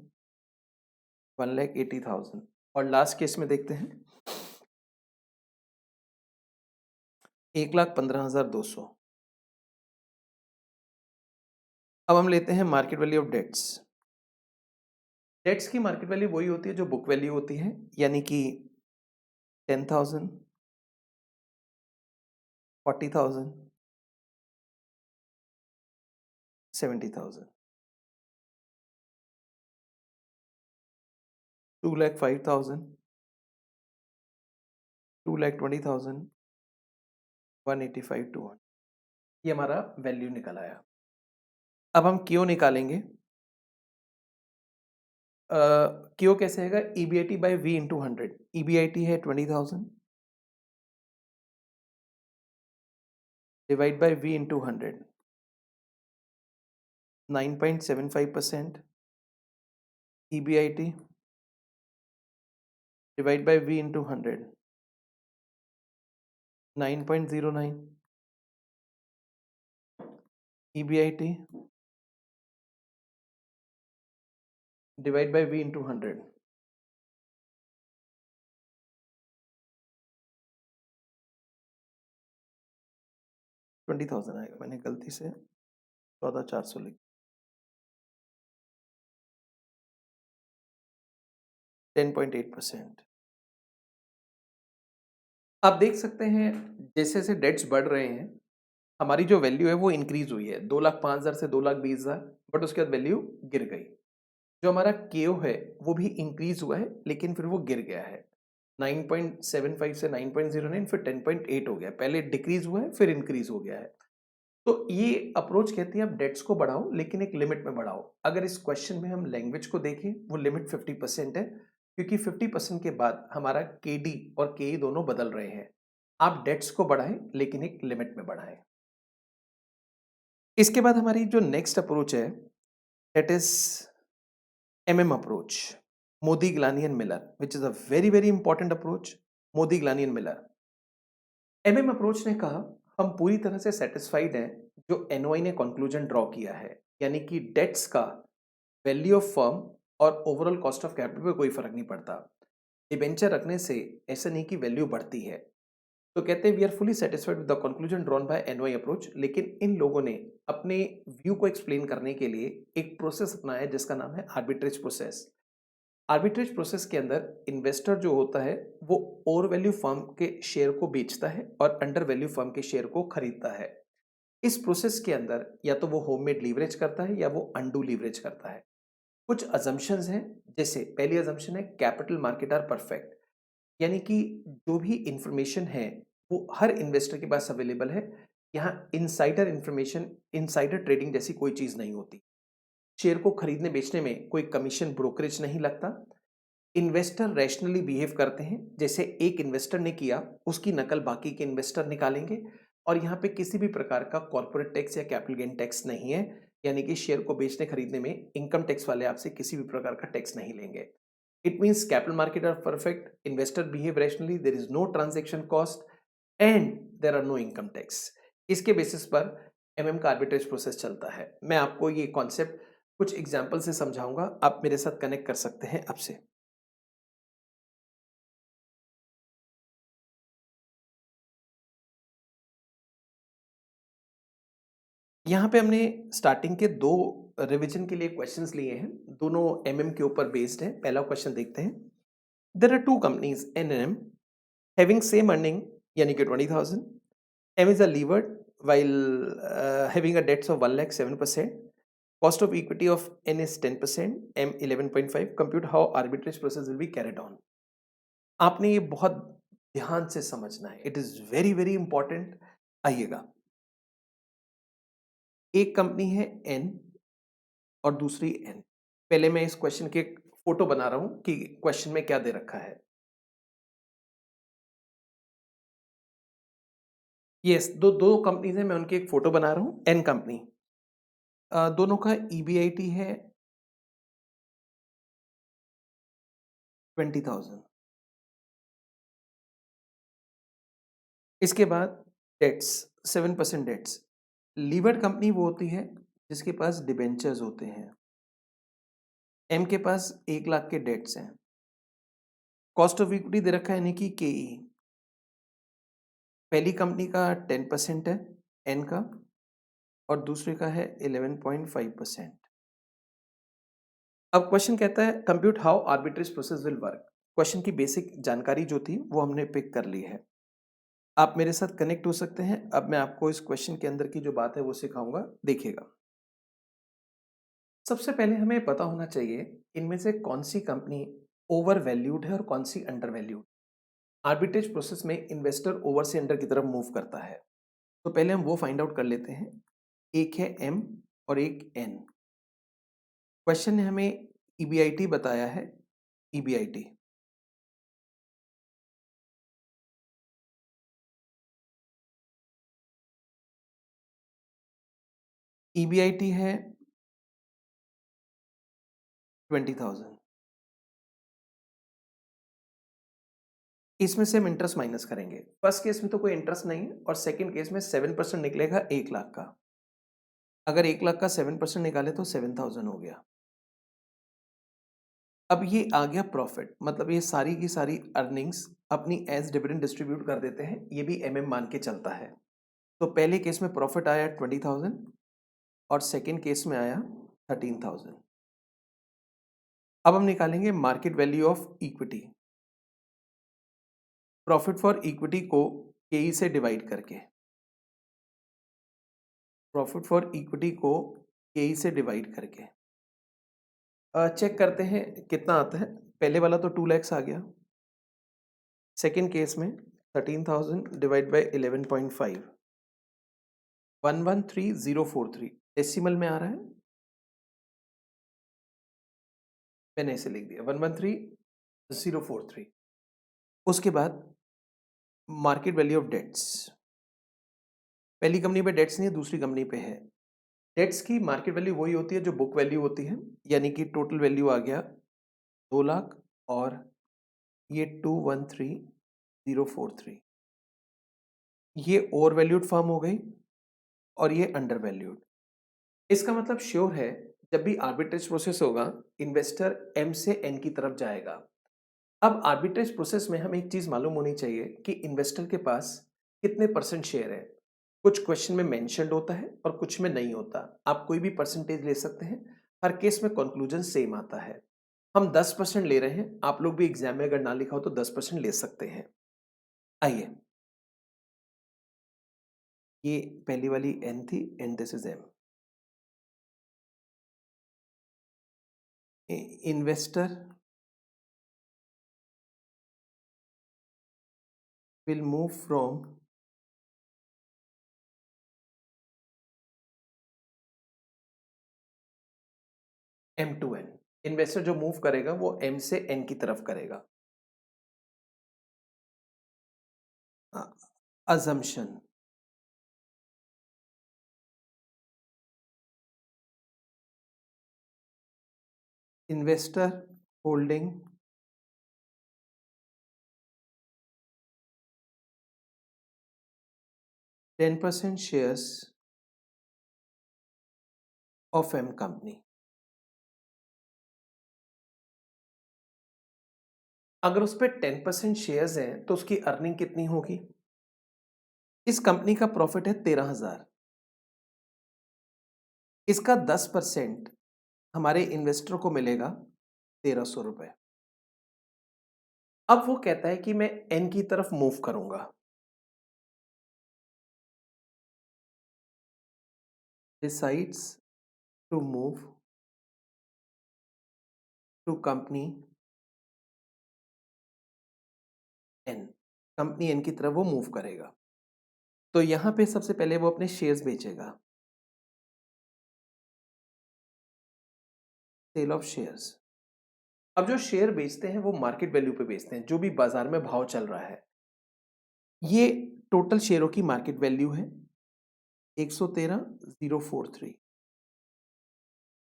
1,80,000। और लास्ट केस में देखते हैं 1,15,200। अब हम लेते हैं market value of debts. Debts की मार्केट वैल्यू वही होती है जो बुक वैल्यू होती है, यानी कि 10,000, 40,000, 70,000। 2,05,000, 2,20,000, 185, 200। ये हमारा वैल्यू निकल आया। अब हम क्यों निकालेंगे। क्यों कैसे आएगा? EBIT by V into 100। EBIT है 20,000 divide by V into 100, 9.75%। EBIT divide by V into 100, 9.09। EBIT divide by V into 100, 20,000 आएगा। मैंने गलती से 14,400 लिख, 10.8%। आप देख सकते हैं जैसे जैसे डेट्स बढ़ रहे हैं हमारी जो वैल्यू है वो इंक्रीज हुई है 2,05,000 से 2,20,000, बट उसके बाद वैल्यू गिर गई। जो हमारा KO है वो भी इंक्रीज हुआ है लेकिन फिर वो गिर गया है। 9.75 से 9.09 फिर 10.8 हो गया। पहले डिक्रीज़ हुआ है फिर इंक्रीज़ हो गया है। तो ये अप्रोच कहती है आप डेट्स को बढ़ाओ लेकिन एक लिमिट में बढ़ाओ। अगर इस क्वेश्चन में हम लैंग्वेज को देखें वो लिमिट 50% है क्योंकि 50% के बाद हमारा केडी और केई दोनों बदल रहे हैं। आप डेट्स को बढ़ाएं लेकिन एक लिमिट में बढ़ाएं। इसके बाद हमारी जो नेक्स्ट अप्रोच है that is MM approach, Modigliani and Miller, which is a very very important approach. Modigliani and Miller MM approach ने कहा हम पूरी तरह से सेटिस्फाइड हैं जो एनओआई ने कंक्लूजन ड्रॉ किया है, यानी कि डेट्स का वैल्यू ऑफ फर्म और ओवरऑल कॉस्ट ऑफ कैपिटल पे कोई फर्क नहीं पड़ता। डिबेंचर रखने से ऐसा नहीं कि वैल्यू बढ़ती है। तो कहते हैं we are fully satisfied with the conclusion drawn by NOI approach, लेकिन इन लोगों ने अपने व्यू को एक्सप्लेन करने के लिए एक प्रोसेस अपनाया है जिसका नाम है आर्बिट्रेज प्रोसेस। आर्बिट्रेज प्रोसेस के अंदर इन्वेस्टर जो होता है वो ओवर वैल्यू फर्म के शेयर को बेचता है और अंडर वैल्यू फर्म के शेयर को खरीदता है। इस प्रोसेस के अंदर या तो वो होममेड लीवरेज करता है या वो अनडू लीवरेज करता है। कुछ अजम्पशंस हैं, जैसे पहली अजम्पशन है कैपिटल मार्केट आर परफेक्ट, यानी कि जो भी इंफॉर्मेशन है वो हर इन्वेस्टर के पास अवेलेबल है। यहाँ इनसाइडर इंफॉर्मेशन, इनसाइडर ट्रेडिंग जैसी कोई चीज नहीं होती। शेयर को खरीदने बेचने में कोई कमीशन ब्रोकरेज नहीं लगता। इन्वेस्टर रैशनली बिहेव करते हैं, जैसे एक इन्वेस्टर ने किया उसकी नकल बाकी के इन्वेस्टर निकालेंगे। और यहाँ पे किसी भी प्रकार का कॉर्पोरेट टैक्स या कैपिटल गेन टैक्स नहीं है, यानी कि शेयर को बेचने खरीदने में इनकम टैक्स वाले आपसे किसी भी प्रकार का टैक्स नहीं लेंगे। It means capital market are perfect, investor behave rationally, there is no transaction cost and there are no income tax. इसके बेसिस पर एमएम का आर्बिट्रेज प्रोसेस चलता है। मैं आपको ये कॉन्सेप्ट कुछ एग्जाम्पल से समझाऊंगा, आप मेरे साथ कनेक्ट कर सकते हैं अब से। यहाँ पे हमने स्टार्टिंग के 2 रिवीजन के लिए क्वेश्चंस लिए हैं, दोनों एमएम के ऊपर बेस्ड हैं। पहला क्वेश्चन देखते हैं। There are 2 companies N M having same earning, यानी कि 20,000। M is a levered while having a debts of 1,07%. Cost of equity of N is 10%, M 11.5. Compute how arbitrage process will be carried on. आपने ये बहुत ध्यान से समझना है, it is very very important. आइएगा, एक कंपनी है एन और दूसरी एन। पहले मैं इस क्वेश्चन के एक फोटो बना रहा हूं कि क्वेश्चन में क्या दे रखा है। यस, दो दो कंपनीज हैं, मैं उनकी एक फोटो बना रहा हूं। एन कंपनी, दोनों का ईबीआईटी है 20,000। इसके बाद डेट्स 7% डेट्स। लीवर्ड कंपनी वो होती है जिसके पास डिबेंचर्स होते हैं। एम के पास 1 लाख के डेट्स हैं। कॉस्ट ऑफ इक्विटी दे रखा है यानी कि केई। पहली कंपनी का 10% है एन का, और दूसरे का है 11.5%। अब क्वेश्चन कहता है compute how arbitrage process will work. Question की बेसिक जानकारी जो थी वो हमने पिक कर ली है। आप मेरे साथ कनेक्ट हो सकते हैं। अब मैं आपको इस क्वेश्चन के अंदर की जो बात है वो सिखाऊंगा, देखिएगा। सबसे पहले हमें पता होना चाहिए इनमें से कौन सी कंपनी ओवर वैल्यूड है और कौन सी अंडर वैल्यूड। आर्बिट्रेज प्रोसेस में इन्वेस्टर ओवर से अंडर की तरफ मूव करता है। तो पहले हम वो फाइंड आउट कर लेते हैं। एक है एम और एक एन। क्वेश्चन ने हमें ईबीआईटी बताया है। ईबीआईटी ईबीआईटी है 20,000। इसमें से हम इंटरेस्ट माइनस करेंगे। फर्स्ट केस में तो कोई इंटरेस्ट नहीं है और सेकंड केस में 7% निकलेगा 1 लाख का। अगर 1 लाख का 7% निकाले तो 7,000 हो गया। अब ये आ गया प्रॉफिट, मतलब ये सारी की सारी अर्निंग्स अपनी एज डिविडेंड डिस्ट्रीब्यूट कर देते हैं। ये भी एमएम मान के चलता है। तो पहले केस में प्रॉफिट आया 20,000 और सेकंड केस में आया 13,000। अब हम निकालेंगे market value of equity. Profit for equity को केई से डिवाइड करके, प्रॉफिट फॉर इक्विटी को केई से डिवाइड करके चेक करते हैं कितना आता है। पहले वाला तो 2 lakhs आ गया, सेकेंड केस में 13,000 डिवाइड बाई 11.5, 113043 डेसिमल में आ रहा है, मैंने ऐसे लिख दिया 113043। उसके बाद मार्केट वैल्यू ऑफ डेट्स, पहली कंपनी पे डेट्स नहीं है, दूसरी कंपनी पे है। डेट्स की मार्केट वैल्यू वही होती है जो बुक वैल्यू होती है, यानी कि टोटल वैल्यू आ गया 2 लाख और ये 213043, ये ओवर वैल्यूड फर्म हो गई और ये अंडर वैल्यूड। इसका मतलब श्योर है जब भी आर्बिट्रेज प्रोसेस होगा इन्वेस्टर एम से एन की तरफ जाएगा। अब आर्बिट्रेज प्रोसेस में हमें एक चीज मालूम होनी चाहिए कि इन्वेस्टर के पास कितने परसेंट शेयर है। कुछ क्वेश्चन में मेंशन्ड होता है और कुछ में नहीं होता। आप कोई भी परसेंटेज ले सकते हैं, हर केस में कंक्लूजन सेम आता है। हम 10% ले रहे हैं, आप लोग भी एग्जाम में अगर ना लिखा हो तो 10% ले सकते हैं। आइए, ये पहली वाली एन थी and this is M. Investor will move from M to N। Investor जो मूव करेगा वो M से N की तरफ करेगा। assumption, investor holding 10% shares of M company। अगर उस पर 10% शेयर्स हैं तो उसकी अर्निंग कितनी होगी? इस कंपनी का प्रॉफिट है 13,000, इसका 10% हमारे इन्वेस्टर को मिलेगा 1,300 रुपए। अब वो कहता है कि मैं एन की तरफ मूव करूंगा। Decides to move to company N, company N की तरफ वो मूव करेगा। तो यहां पे सबसे पहले वो अपने शेयर्स बेचेगा, सेल ऑफ शेयर्स। अब जो शेयर बेचते हैं वो मार्केट वैल्यू पे बेचते हैं, जो भी बाजार में भाव चल रहा है। ये टोटल शेयरों की मार्केट वैल्यू है 113,043।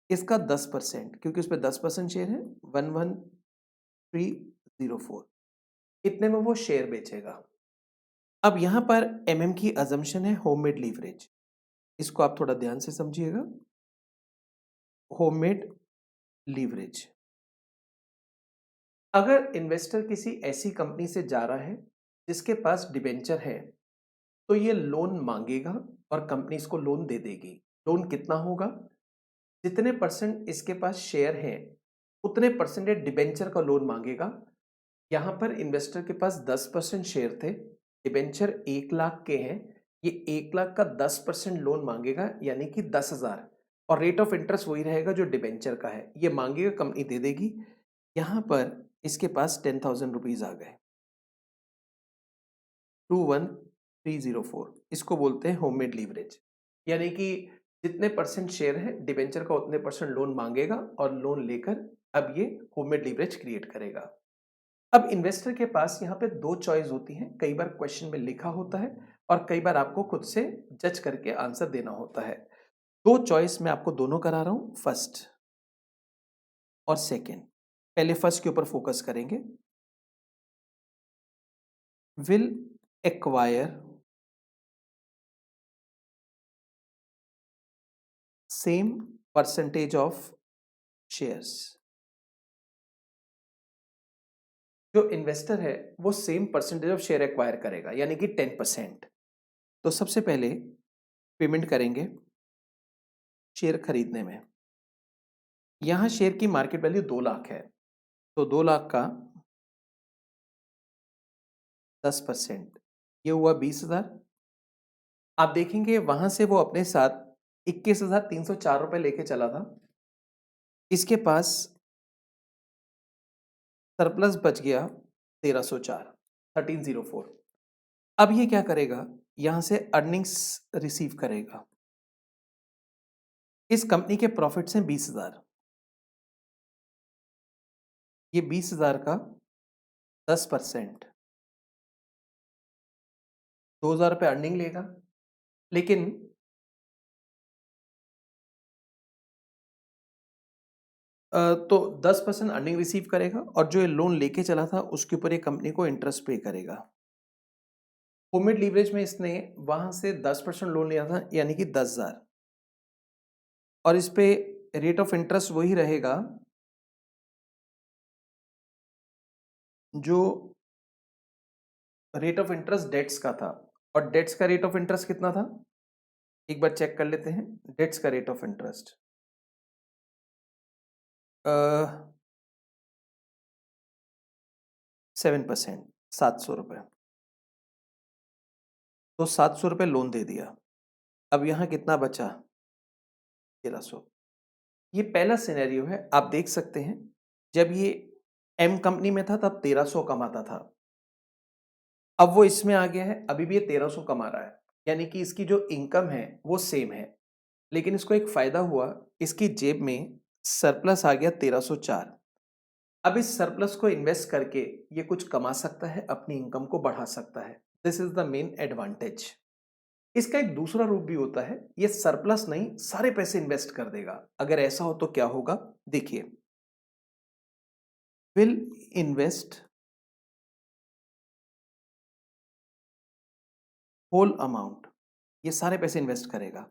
इसका 10%, क्योंकि उस पर 10% शेयर है, 11,304, इतने में वो शेयर बेचेगा। अब यहां पर एमएम की अजम्पशन है होममेड लीवरेज, इसको आप थोड़ा ध्यान से समझिएगा। होममेड लीवरेज, अगर इन्वेस्टर किसी ऐसी कंपनी से जा रहा है जिसके पास डिबेंचर है तो ये लोन मांगेगा और कंपनी इसको लोन दे देगी। लोन कितना होगा? जितने परसेंट इसके पास शेयर हैं उतने परसेंटेज डिबेंचर का लोन मांगेगा। यहां पर इन्वेस्टर के पास 10% शेयर थे, डिबेंचर 1 लाख के हैं, ये 1 लाख का 10% लोन मांगेगा यानी कि 10,000, और रेट ऑफ इंटरेस्ट वही रहेगा जो डिबेंचर का है। ये मांगेगा, कंपनी दे देगी। यहां पर इसके पास 10,000 रुपीज आ गए, 21,304। इसको बोलते हैं होममेड लीवरेज, यानी कि जितने परसेंट शेयर है डिबेंचर का उतने परसेंट लोन मांगेगा और लोन लेकर अब ये होममेड लीवरेज क्रिएट करेगा। अब इन्वेस्टर के पास यहाँ पे दो चॉइस होती हैं, कई बार क्वेश्चन में लिखा होता है और कई बार आपको खुद से जज करके आंसर देना होता है। दो चॉइस मैं आपको दोनों करा रहा हूं, फर्स्ट और सेकेंड। पहले फर्स्ट के ऊपर फोकस करेंगे। Will acquire same percentage of shares. जो इन्वेस्टर है वो same percentage of share acquire करेगा, यानी कि 10%। तो सबसे पहले पेमेंट करेंगे शेयर खरीदने में। यहां शेयर की मार्केट वैल्यू 2 लाख है, तो 2 लाख का 10%, ये हुआ 20,000। आप देखेंगे वहां से वो अपने साथ 21,304 रुपए लेके चला था। इसके पास सरप्लस बच गया 1,304, 1304। अब ये क्या करेगा, यहां से अर्निंग्स रिसीव करेगा। इस कंपनी के प्रॉफिट्स हैं 20,000। ये 20,000 का 10% 2,000 रुपये अर्निंग लेगा। लेकिन तो 10% अर्निंग रिसीव करेगा और जो ये लोन लेके चला था उसके ऊपर ये कंपनी को इंटरेस्ट पे करेगा। होममेड लीवरेज में इसने वहां से 10% लोन लिया था, यानी कि 10,000, और इस पे रेट ऑफ इंटरेस्ट वही रहेगा जो रेट ऑफ इंटरेस्ट डेट्स का था। और डेट्स का रेट ऑफ इंटरेस्ट कितना था, एक बार चेक कर लेते हैं। डेट्स का रेट ऑफ इंटरेस्ट 7%, 700 रुपये। तो 700 रुपये लोन दे दिया। अब यहाँ कितना बचा, 1300। ये पहला सिनेरियो है, आप देख सकते हैं जब ये एम कंपनी में था तब 1300 कमाता था। अब वो इसमें आ गया है, अभी भी ये 1300 कमा रहा है, यानी कि इसकी जो इनकम है वो सेम है। लेकिन इसको एक फायदा हुआ, इसकी जेब में सरप्लस आ गया 1304। अब इस सरप्लस को इन्वेस्ट करके ये कुछ कमा सकता है, अपनी इनकम को बढ़ा सकता है। This is the main advantage. इसका एक दूसरा रूप भी होता है, ये सरप्लस नहीं सारे पैसे इन्वेस्ट कर देगा। अगर ऐसा हो तो क्या होगा, देखिए, विल इन्वेस्ट होल अमाउंट, ये सारे पैसे इन्वेस्ट करेगा।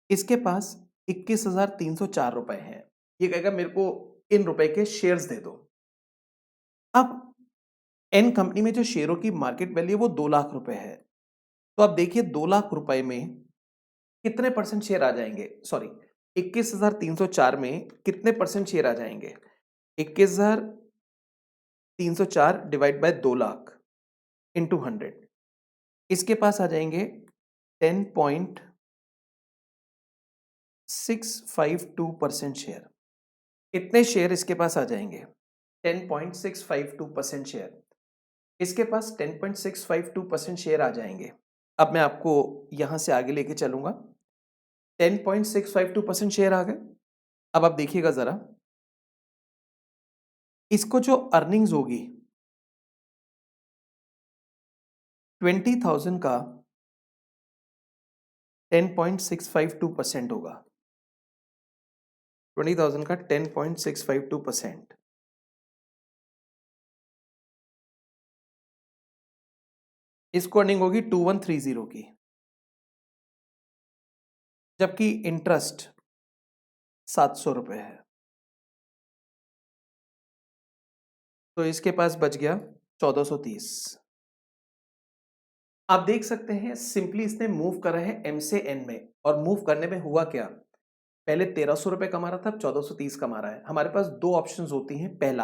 इसके पास 21,304 रुपए हैं। ये कहेगा मेरे को इन रुपए के शेयर्स दे दो। अब एन कंपनी में जो शेयरों की मार्केट वैल्यू वो 2 लाख रुपए है। तो अब देखिए 2 लाख रुपए में कितने परसेंट शेयर आ जाएंगे, सॉरी 21,304 में कितने परसेंट शेयर आ जाएंगे। 21,304 डिवाइड बाय 2 लाख इंटू 100, इसके पास आ जाएंगे 10.652% शेयर। इतने शेयर इसके पास आ जाएंगे, 10.652% शेयर। इसके पास 10.652% शेयर आ जाएंगे। अब मैं आपको यहां से आगे लेके चलूंगा। 10.652% शेयर आ गए। अब आप देखिएगा जरा, इसको जो अर्निंग्स होगी 20,000 का 10.652% होगा। 20,000 का 10.652%, इसको अर्निंग होगी 2130 की, जबकि इंटरेस्ट 700 रुपए है। तो इसके पास बच गया 1430। आप देख सकते हैं सिंपली इसने मूव करा है एम से एन में, और मूव करने में हुआ क्या, पहले 1300 रुपए कमा रहा था, अब 1430 कमा रहा है। हमारे पास दो ऑप्शंस होती हैं, पहला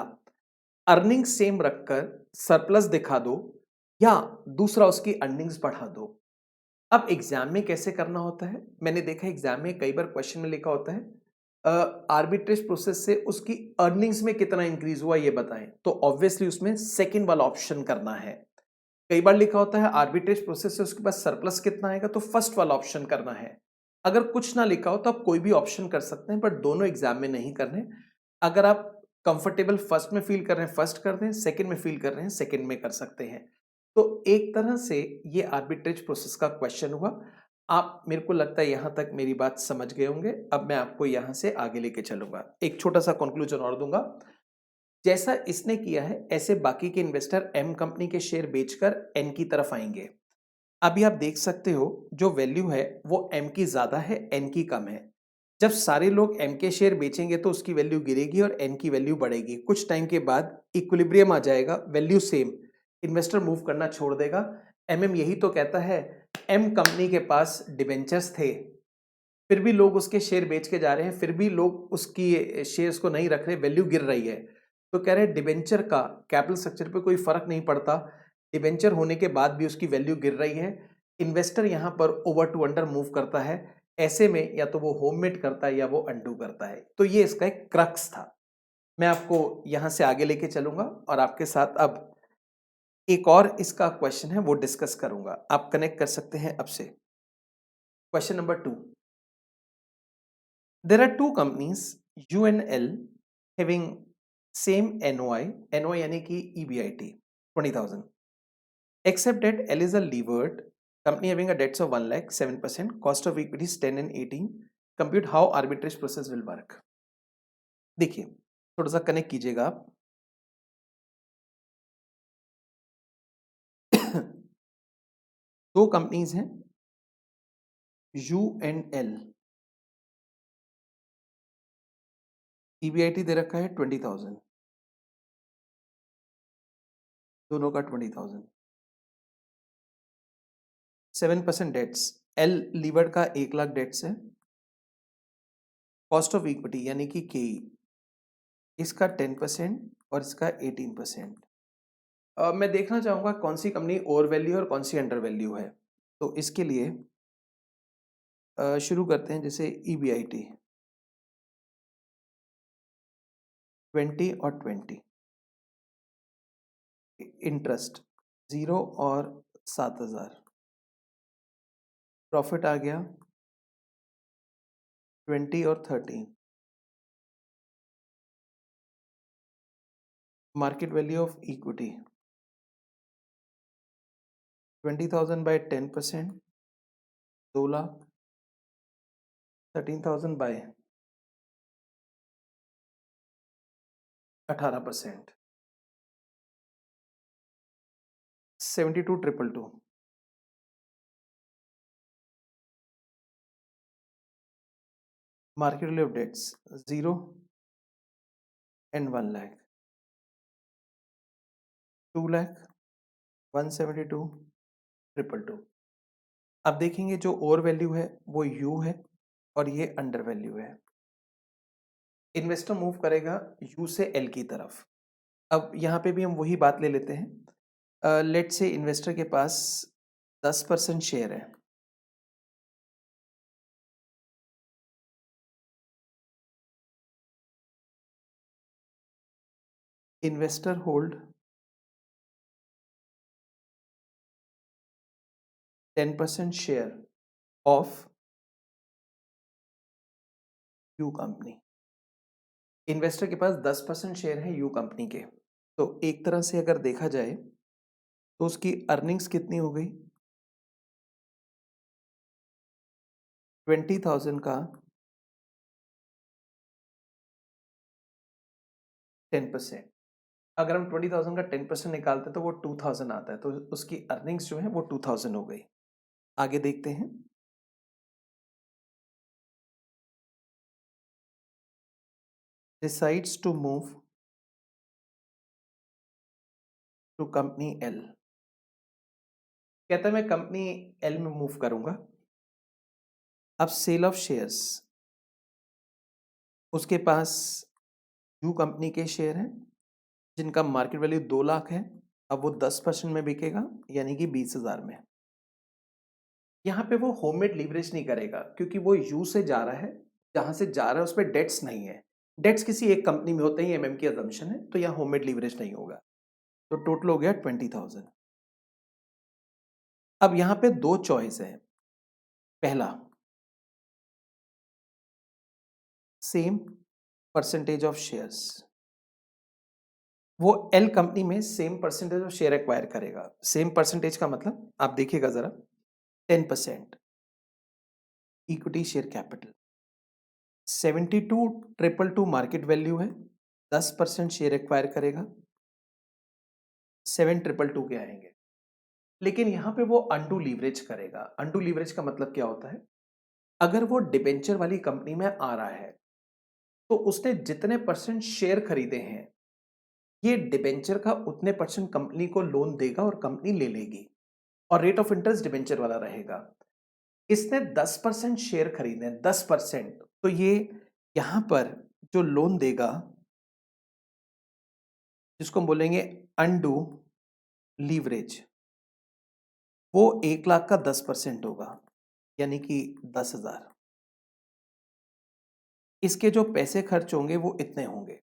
अर्निंग सेम रखकर सरप्लस दिखा दो, या दूसरा उसकी अर्निंग्स बढ़ा दो। अब एग्जाम में कैसे करना होता है, मैंने देखा एग्जाम में कई बार क्वेश्चन में लिखा होता है आर्बिट्रेज प्रोसेस से उसकी अर्निंग्स में कितना इंक्रीज हुआ ये बताएं, तो ऑब्वियसली उसमें सेकंड वाला ऑप्शन करना है। कई बार लिखा होता है आर्बिट्रेज प्रोसेस से उसके पास सरप्लस कितना आएगा, तो फर्स्ट वाला ऑप्शन करना है। अगर कुछ ना लिखा हो तो आप कोई भी ऑप्शन कर सकते हैं, बट दोनों एग्जाम में नहीं करने। अगर आप कंफर्टेबल फर्स्ट में फील कर रहे हैं फर्स्ट कर दें, सेकंड में फील कर रहे हैं सेकंड में कर सकते हैं। तो एक तरह से ये आर्बिट्रेज प्रोसेस का क्वेश्चन हुआ। आप, मेरे को लगता है यहां तक मेरी बात समझ गए होंगे। अब मैं आपको यहां से आगे लेके चलूंगा, एक छोटा सा कंक्लूजन और दूंगा। जैसा इसने किया है ऐसे बाकी के इन्वेस्टर एम कंपनी के शेयर बेचकर एन की तरफ आएंगे। अभी आप देख सकते हो जो वैल्यू है वो एम की ज्यादा है, एन की कम है। जब सारे लोग एम के शेयर बेचेंगे तो उसकी वैल्यू गिरेगी और एन की वैल्यू बढ़ेगी। कुछ टाइम के बाद इक्विलिब्रियम आ जाएगा, वैल्यू सेम, इन्वेस्टर मूव करना छोड़ देगा। एमएम यही तो कहता है, एम कंपनी के पास डिबेंचर्स थे, फिर भी लोग उसके शेयर बेच के जा रहे हैं, फिर भी लोग उसकी शेयर्स को नहीं रख रहे, वैल्यू गिर रही है। तो कह रहे हैं डिबेंचर का कैपिटल स्ट्रक्चर पे कोई फर्क नहीं पड़ता, डिबेंचर होने के बाद भी उसकी वैल्यू गिर रही है। इन्वेस्टर यहां पर ओवर टू अंडर मूव करता है। ऐसे में या तो वो होममेड करता है या वो अंडू करता है। तो ये इसका एक क्रक्स था। मैं आपको यहां से आगे लेके चलूंगा और आपके साथ अब एक और इसका क्वेश्चन है वो डिस्कस करूंगा, आप कनेक्ट कर सकते हैं अब से। Question number 2, there are two companies U and L having same NOI यानी कि EBIT 20,000, except that L is a levered company having a debts of 1 lakh 7%, cost of equity is 10 and 18, compute how arbitrage process will work। देखिए थोड़ा सा connect कीजिएगा आप। दो companies हैं you and L, EBIT दे रखा है 20,000, दोनों का 20,000, 7% डेट्स, एल लीवर्ड का 1 लाख डेट्स है, कॉस्ट ऑफ इक्विटी यानी कि के इसका 10% और इसका 18%। मैं देखना चाहूंगा कौन सी कंपनी ओवर वैल्यू और कौन सी अंडर वैल्यू है। तो इसके लिए शुरू करते हैं, जैसे ईबीआईटी 20 और 20, इंटरेस्ट 0 और 7,000, प्रॉफिट आ गया 20 और 13, market value of equity 20,000 by 10%, 2 lakh, 13,000 by 18%, 72,222, market value of debts 0 and 1 lakh, 2 lakh, 172,222। अब देखेंगे जो ओवर वैल्यू है वो यू है और ये अंडर वैल्यू है। इन्वेस्टर मूव करेगा यू से एल की तरफ। अब यहाँ पे भी हम वही बात ले लेते हैं। लेट से इन्वेस्टर के पास 10% शेयर है, investor hold 10% share of you company. Investor के पास 10% शेयर है यू कंपनी के। तो एक तरह से अगर देखा जाए तो उसकी अर्निंग्स कितनी हो गई, 20,000 का 10%। अगर हम 20,000 का 10% निकालते हैं तो वो 2,000 आता है, तो उसकी अर्निंग्स जो है वो 2,000 हो गई। आगे देखते हैं। Decides to move to company L, कहता है मैं कंपनी एल में मूव करूंगा। अब सेल ऑफ शेयर्स, उसके पास यू कंपनी के शेयर हैं जिनका मार्केट वैल्यू 2 लाख है। अब वो 10% में बिकेगा यानी कि 20,000 में। यहाँ पे वो होममेड लीवरेज नहीं करेगा क्योंकि वो यू से जा रहा है, जहां से जा रहा है उस पर डेट्स नहीं है। डेट्स किसी एक कंपनी में होते हैं, एमएम की अजम्पशन है, तो यहाँ होममेड लीवरेज नहीं होगा। तो टोटल हो गया 20,000। अब यहाँ पे दो चॉइस है। पहला, सेम परसेंटेज ऑफ शेयर्स, वो एल कंपनी में same percentage of share acquire करेगा। सेम परसेंटेज का मतलब आप देखिएगा जरा, 10% equity share capital, 72,222 market value है, 10% शेयर एक्वायर करेगा, 7,222 के आएंगे। लेकिन यहां पे वो अंडू लीवरेज करेगा। अंडू लीवरेज का मतलब क्या होता है, अगर वो डिबेंचर वाली कंपनी में आ रहा है तो उसने जितने परसेंट शेयर खरीदे हैं, ये डिबेंचर का उतने परसेंट कंपनी को लोन देगा और कंपनी ले लेगी, और रेट ऑफ इंटरेस्ट डिबेंचर वाला रहेगा। इसने 10% शेयर खरीदे, 10%, तो ये यहां पर जो लोन देगा, जिसको हम बोलेंगे अनडू लीवरेज, वो 1 लाख का 10% होगा यानी कि 10,000। इसके जो पैसे खर्च होंगे वो इतने होंगे,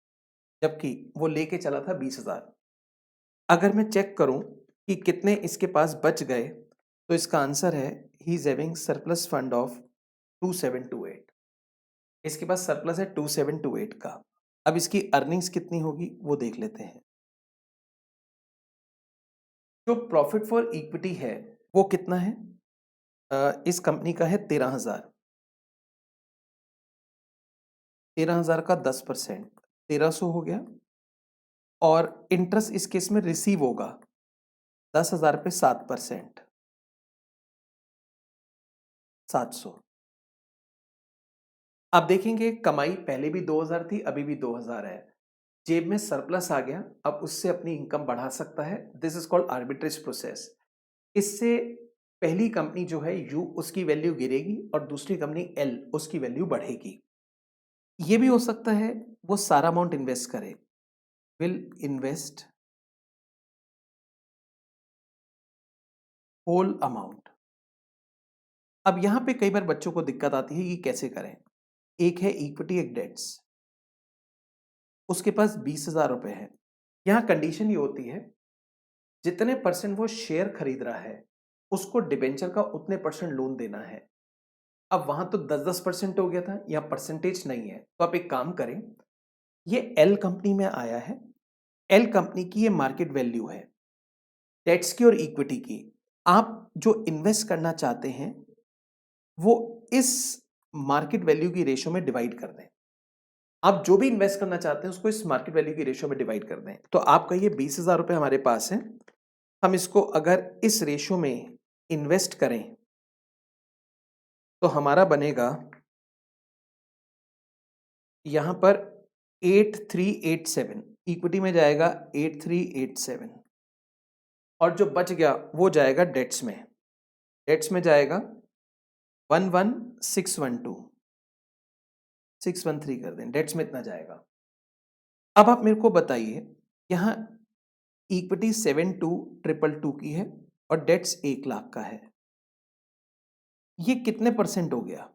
जबकि वो लेके चला था 20,000। अगर मैं चेक करूं कि कितने इसके पास बच गए, तो इसका आंसर है he is having surplus fund of 2728। इसके पास सरप्लस है 2728 का। अब इसकी अर्निंग्स कितनी होगी वो देख लेते हैं। जो प्रॉफिट फॉर इक्विटी है वो कितना है? इस कंपनी का है 13,000। 13,000 का 10% 1300 हो गया। और इंटरेस्ट इस केस में रिसीव होगा 10,000 पे 7%, 700। आप देखेंगे कमाई पहले भी 2,000 थी, अभी भी 2,000 है। जेब में सरप्लस आ गया, अब उससे अपनी इनकम बढ़ा सकता है। This is called arbitrage process. इससे पहली कंपनी जो है यू, उसकी वैल्यू गिरेगी और दूसरी कंपनी एल, उसकी वैल्यू बढ़ेगी। ये भी हो सकता है वो सारा अमाउंट इन्वेस्ट करे, विल इन्वेस्ट होल अमाउंट। अब यहां पे कई बार बच्चों को दिक्कत आती है कि कैसे करें। एक है इक्विटी, एक डेट्स। उसके पास 20,000 रुपए है। यहां कंडीशन ये होती है जितने परसेंट वो शेयर खरीद रहा है उसको डिबेंचर का उतने परसेंट लोन देना है। अब वहां तो 10-10% हो गया था, यहां परसेंटेज नहीं है। तो आप एक काम करें, ये एल कंपनी में आया है। एल कंपनी की ये मार्केट वैल्यू है, डेट्स की और इक्विटी की। आप जो इन्वेस्ट करना चाहते हैं वो इस मार्केट वैल्यू की रेशो में डिवाइड कर दें। आप जो भी इन्वेस्ट करना चाहते हैं उसको इस मार्केट वैल्यू की रेशो में डिवाइड कर दें। तो आप कहिए 20,000 रुपए हमारे पास है, हम इसको अगर इस रेशो में इन्वेस्ट करें तो हमारा बनेगा यहां पर 8387। इक्विटी में जाएगा 8387 और जो बच गया वो जाएगा डेट्स में। डेट्स में जाएगा 11,612, 613 कर दें, डेट्स में इतना जाएगा। अब आप मेरे को बताइए, यहां इक्विटी 72,222 की है और डेट्स 1,00,000 का है। ये कितने परसेंट हो गया?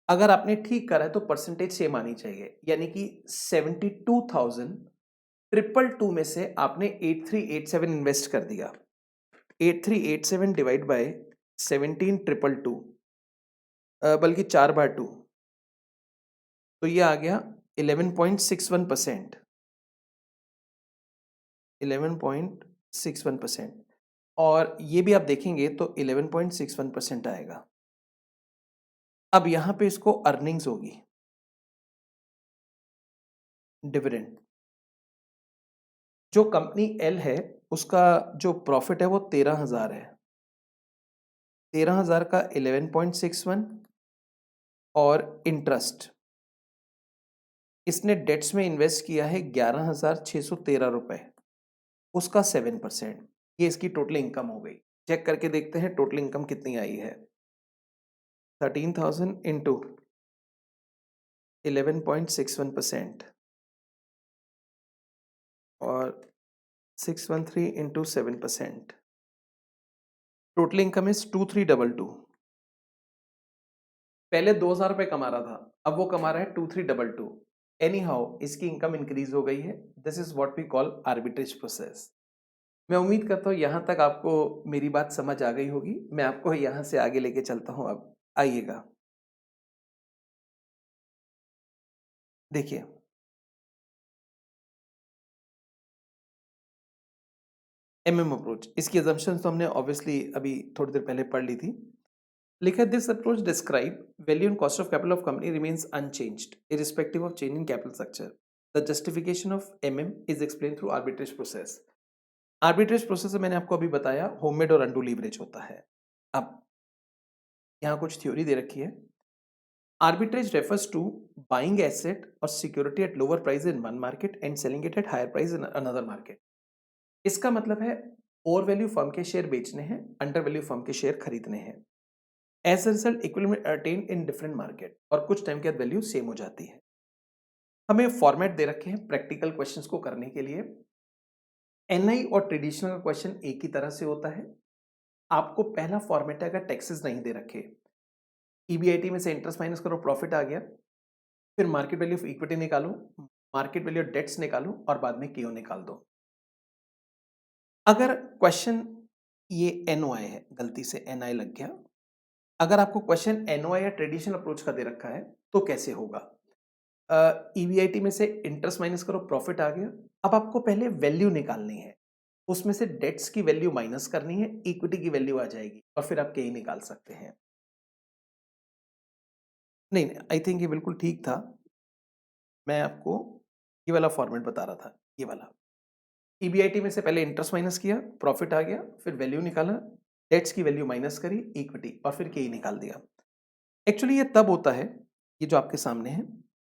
अगर आपने ठीक करा है तो परसेंटेज सेम आनी चाहिए, यानी कि 72,222 में से आपने 8387 इन्वेस्ट कर दिया। 8387 डिवाइड बाय 17,222, बल्कि 4/2, तो ये आ गया 11.61%। 11.61%। और ये भी आप देखेंगे तो 11.61% आएगा। अब यहां पे इसको अर्निंग्स होगी, डिविडेंड। जो कंपनी एल है उसका जो प्रॉफिट है वो 13,000 है। 13,000 का 11.61 और इंटरेस्ट इसने डेट्स में इन्वेस्ट किया है 11,613 रुपए, उसका 7%। ये इसकी टोटल इनकम हो गई। चेक करके देखते हैं टोटल इनकम कितनी आई है। 13,000 इंटू 11.61% और 613 इंटू 7%। Total income is 2322। पहले 2,000 रुपए कमा रहा था, अब वो कमा रहा है 2322। एनी हाउ इसकी इनकम इंक्रीज हो गई है। This is what we call arbitrage process. मैं उम्मीद करता हूँ यहाँ तक आपको मेरी बात समझ आ गई होगी। मैं आपको यहाँ से आगे लेके चलता हूँ। अब आइएगा, देखिए एमएम अप्रोच, इसकी assumptions तो हमने ऑब्वियसली अभी थोड़ी देर पहले पढ़ ली थी। लिखा है this approach describe value and cost of capital of company remains unchanged irrespective of change in capital structure. The justification of MM is explain through arbitrage process. Arbitrage process में मैंने आपको अभी बताया होममेड और अनडू लीवरेज होता है। अब यहाँ कुछ थ्योरी दे रखी है। Arbitrage refers to buying asset or security at lower price in one market and selling it at higher price in another market। इसका मतलब है ओवर वैल्यू फर्म के शेयर बेचने हैं, अंडर वैल्यू फर्म के शेयर खरीदने हैं। As a result equilibrium attained in different market, और कुछ टाइम के बाद वैल्यू सेम हो जाती है। हमें फॉर्मेट दे रखे हैं प्रैक्टिकल क्वेश्चंस को करने के लिए। एनआई और ट्रेडिशनल का क्वेश्चन एक ही तरह से होता है। आपको पहला फॉर्मेट है, अगर टैक्सेस नहीं दे रखे, ईबीआईटी में से इंटरेस्ट माइनस करो, प्रॉफिट आ गया, फिर मार्केट वैल्यू ऑफ इक्विटी निकालो, मार्केट वैल्यू ऑफ डेट्स निकालो और बाद में केओ निकाल दो। अगर क्वेश्चन ये NOI है, गलती से NI लग गया। अगर आपको क्वेश्चन NOI या ट्रेडिशनल अप्रोच का दे रखा है तो कैसे होगा? EBIT में से इंटरेस्ट माइनस करो, प्रॉफिट आ गया। अब आपको पहले वैल्यू निकालनी है, उसमें से डेट्स की वैल्यू माइनस करनी है, इक्विटी की वैल्यू आ जाएगी और फिर आप KE निकाल सकते हैं। नहीं, आई थिंक ये बिल्कुल ठीक था। मैं आपको ये वाला फॉर्मेट बता रहा था, ये वाला। EBIT में से पहले इंटरेस्ट माइनस किया, प्रॉफिट आ गया, फिर वैल्यू निकाला, डेट्स की वैल्यू माइनस करी, इक्विटी, और फिर KE निकाल दिया। एक्चुअली ये तब होता है, ये जो आपके सामने है,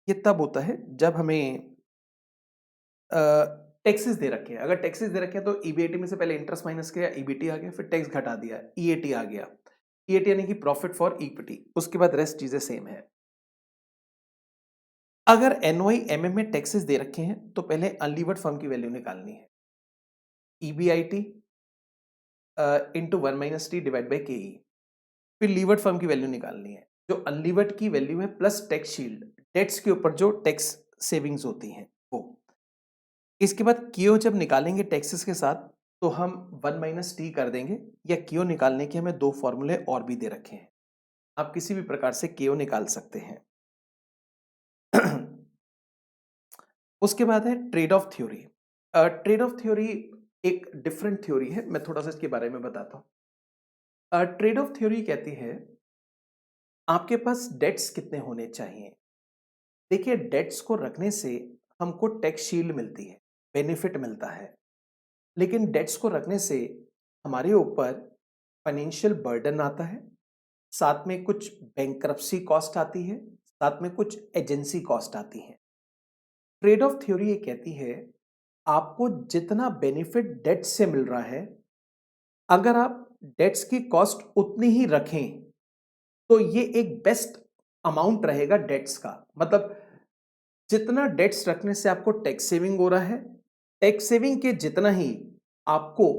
ये तब होता है जब हमें टैक्सेस दे रखे हैं। अगर टैक्सेस दे रखे हैं तो EBIT में से पहले इंटरेस्ट माइनस किया, EBT आ गया, फिर टैक्स घटा दिया, EAT आ गया। EAT यानी कि प्रॉफिट फॉर इक्विटी, उसके बाद रेस्ट चीजें सेम है। अगर NOI MM में टैक्सेस दे रखे हैं तो पहले अनलीवर्ड फर्म की वैल्यू निकालनी है, EBIT into 1 minus T divide by KE। फिर लीवर्ड फर्म की वैल्यू निकालनी है, जो अनलीवर्ड की वैल्यू है प्लस टैक्स शील्ड, डेट्स के ऊपर जो टैक्स सेविंग्स होती हैं वो। इसके बाद क्यू जब निकालेंगे टैक्सेस के साथ तो हम 1 माइनस टी कर देंगे, या क्यू निकालने के हमें दो फॉर्मूले और भी दे रखे हैं, आप किसी भी प्रकार से क्यू निकाल सकते हैं। उसके बाद है trade off theory. Trade off theory एक डिफरेंट थ्योरी है, मैं थोड़ा सा इसके बारे में बताता हूं। ट्रेड ऑफ थ्योरी कहती है आपके पास डेट्स कितने होने चाहिए। देखिए, डेट्स को रखने से हमको टैक्स शील्ड मिलती है, बेनिफिट मिलता है, लेकिन डेट्स को रखने से हमारे ऊपर फाइनेंशियल बर्डन आता है, साथ में कुछ बैंक्रप्सी कॉस्ट आती है, साथ में कुछ एजेंसी कॉस्ट आती है। ट्रेड ऑफ थ्योरी ये कहती है आपको जितना बेनिफिट डेट से मिल रहा है, अगर आप डेट्स की कॉस्ट उतनी ही रखें तो ये एक बेस्ट अमाउंट रहेगा डेट्स का। मतलब जितना डेट्स रखने से आपको टैक्स सेविंग हो रहा है, टैक्स सेविंग के जितना ही आपको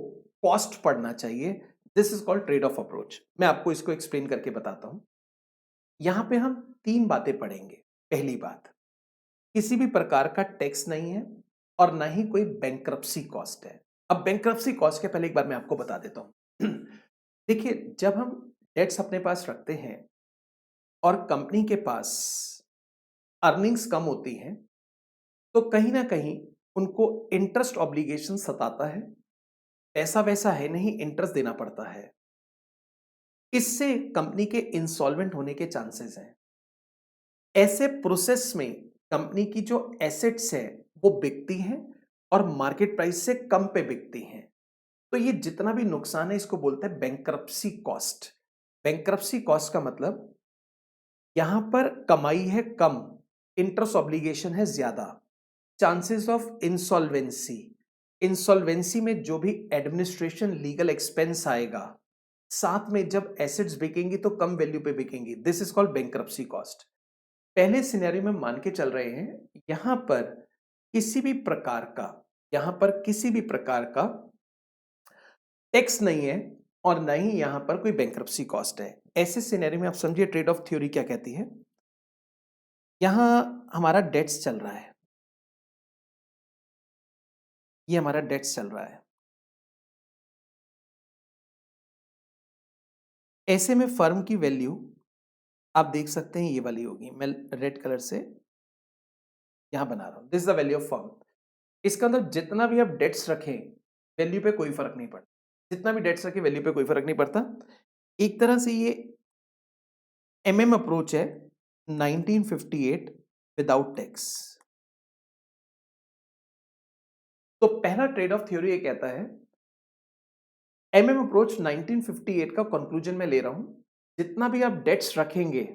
कॉस्ट पड़ना चाहिए। This is called trade off approach. मैं आपको इसको एक्सप्लेन करके बताता हूं। यहां पे हम तीन बातें पढ़ेंगे। पहली बात, किसी भी प्रकार का टैक्स नहीं है और ना ही कोई बैंक्रप्सी कॉस्ट है। अब बैंक्रप्सी कॉस्ट के पहले एक बार मैं आपको बता देता हूं। देखिए, जब हम डेट्स अपने पास रखते हैं और कंपनी के पास अर्निंग्स कम होती हैं तो कहीं ना कहीं उनको इंटरेस्ट ऑब्लिगेशन सताता है, पैसा वैसा है नहीं, इंटरेस्ट देना पड़ता है। इससे कंपनी के इंसॉल्वेंट होने के चांसेस हैं। ऐसे प्रोसेस में कंपनी की जो एसेट्स है वो बिकती हैं और मार्केट प्राइस से कम पे बिकती हैं। तो ये जितना भी नुकसान है इसको बोलते हैं बैंक्रप्सी कॉस्ट। बैंक्रप्सी कॉस्ट का मतलब यहां पर कमाई है कम, इंटरेस्ट ऑब्लिगेशन है ज्यादा, चांसेस ऑफ इंसॉल्वेंसी, इंसॉल्वेंसी में जो भी एडमिनिस्ट्रेशन लीगल एक्सपेंस आएगा, साथ में जब एसेट्स बिकेंगी तो कम वैल्यू पे बिकेंगी, this is called bankruptcy cost. पहले सिनेरियो में मान के चल रहे हैं यहां पर किसी भी प्रकार का, यहां पर किसी भी प्रकार का टैक्स नहीं है और ना ही यहां पर कोई बैंक्रप्सी कॉस्ट है। ऐसे सिनेरियो में आप समझिए ट्रेड ऑफ थ्योरी क्या कहती है। यहां हमारा डेट्स चल रहा है, ये हमारा डेट्स चल रहा है। ऐसे में फर्म की वैल्यू आप देख सकते हैं ये वाली होगी, मैं रेड कलर से यहां बना रहा हूं, this is the value of firm. इसका अंदर जितना भी आप डेट्स रखें वैल्यू पे कोई फर्क नहीं पड़ता, जितना भी डेट्स रखें वैल्यू पे कोई फर्क नहीं पड़ता। एक तरह से ये MM अप्रोच है 1958 विदाउट टैक्स। तो पहला ट्रेड ऑफ थ्योरी ये कहता है, MM अप्रोच 1958 का कंक्लूजन में ले रहा हूं, जितना भी आप डेट्स रखेंगे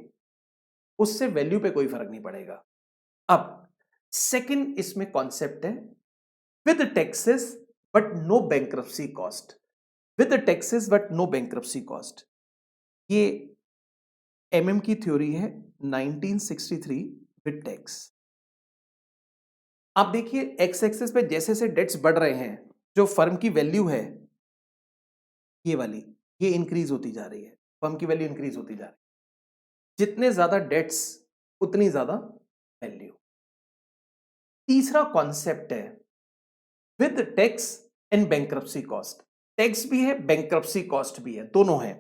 उससे वैल्यू पे कोई फर्क नहीं पड़ेगा। अब सेकंड इसमें कॉन्सेप्ट है with taxes but no bankruptcy cost, with taxes but no bankruptcy cost. ये MM की थ्योरी है 1963 विद टैक्स। आप देखिए एक्स एक्सेस पे जैसे जैसे डेट्स बढ़ रहे हैं, जो फर्म की वैल्यू है ये वाली, ये इंक्रीज होती जा रही है, फर्म की वैल्यू इंक्रीज होती जा रही है। जितने ज्यादा डेट्स उतनी ज्यादा वैल्यू। तीसरा कॉन्सेप्ट है with tax and bankruptcy cost. Tax भी है, बैंक्रप्सी कॉस्ट भी है, दोनों है।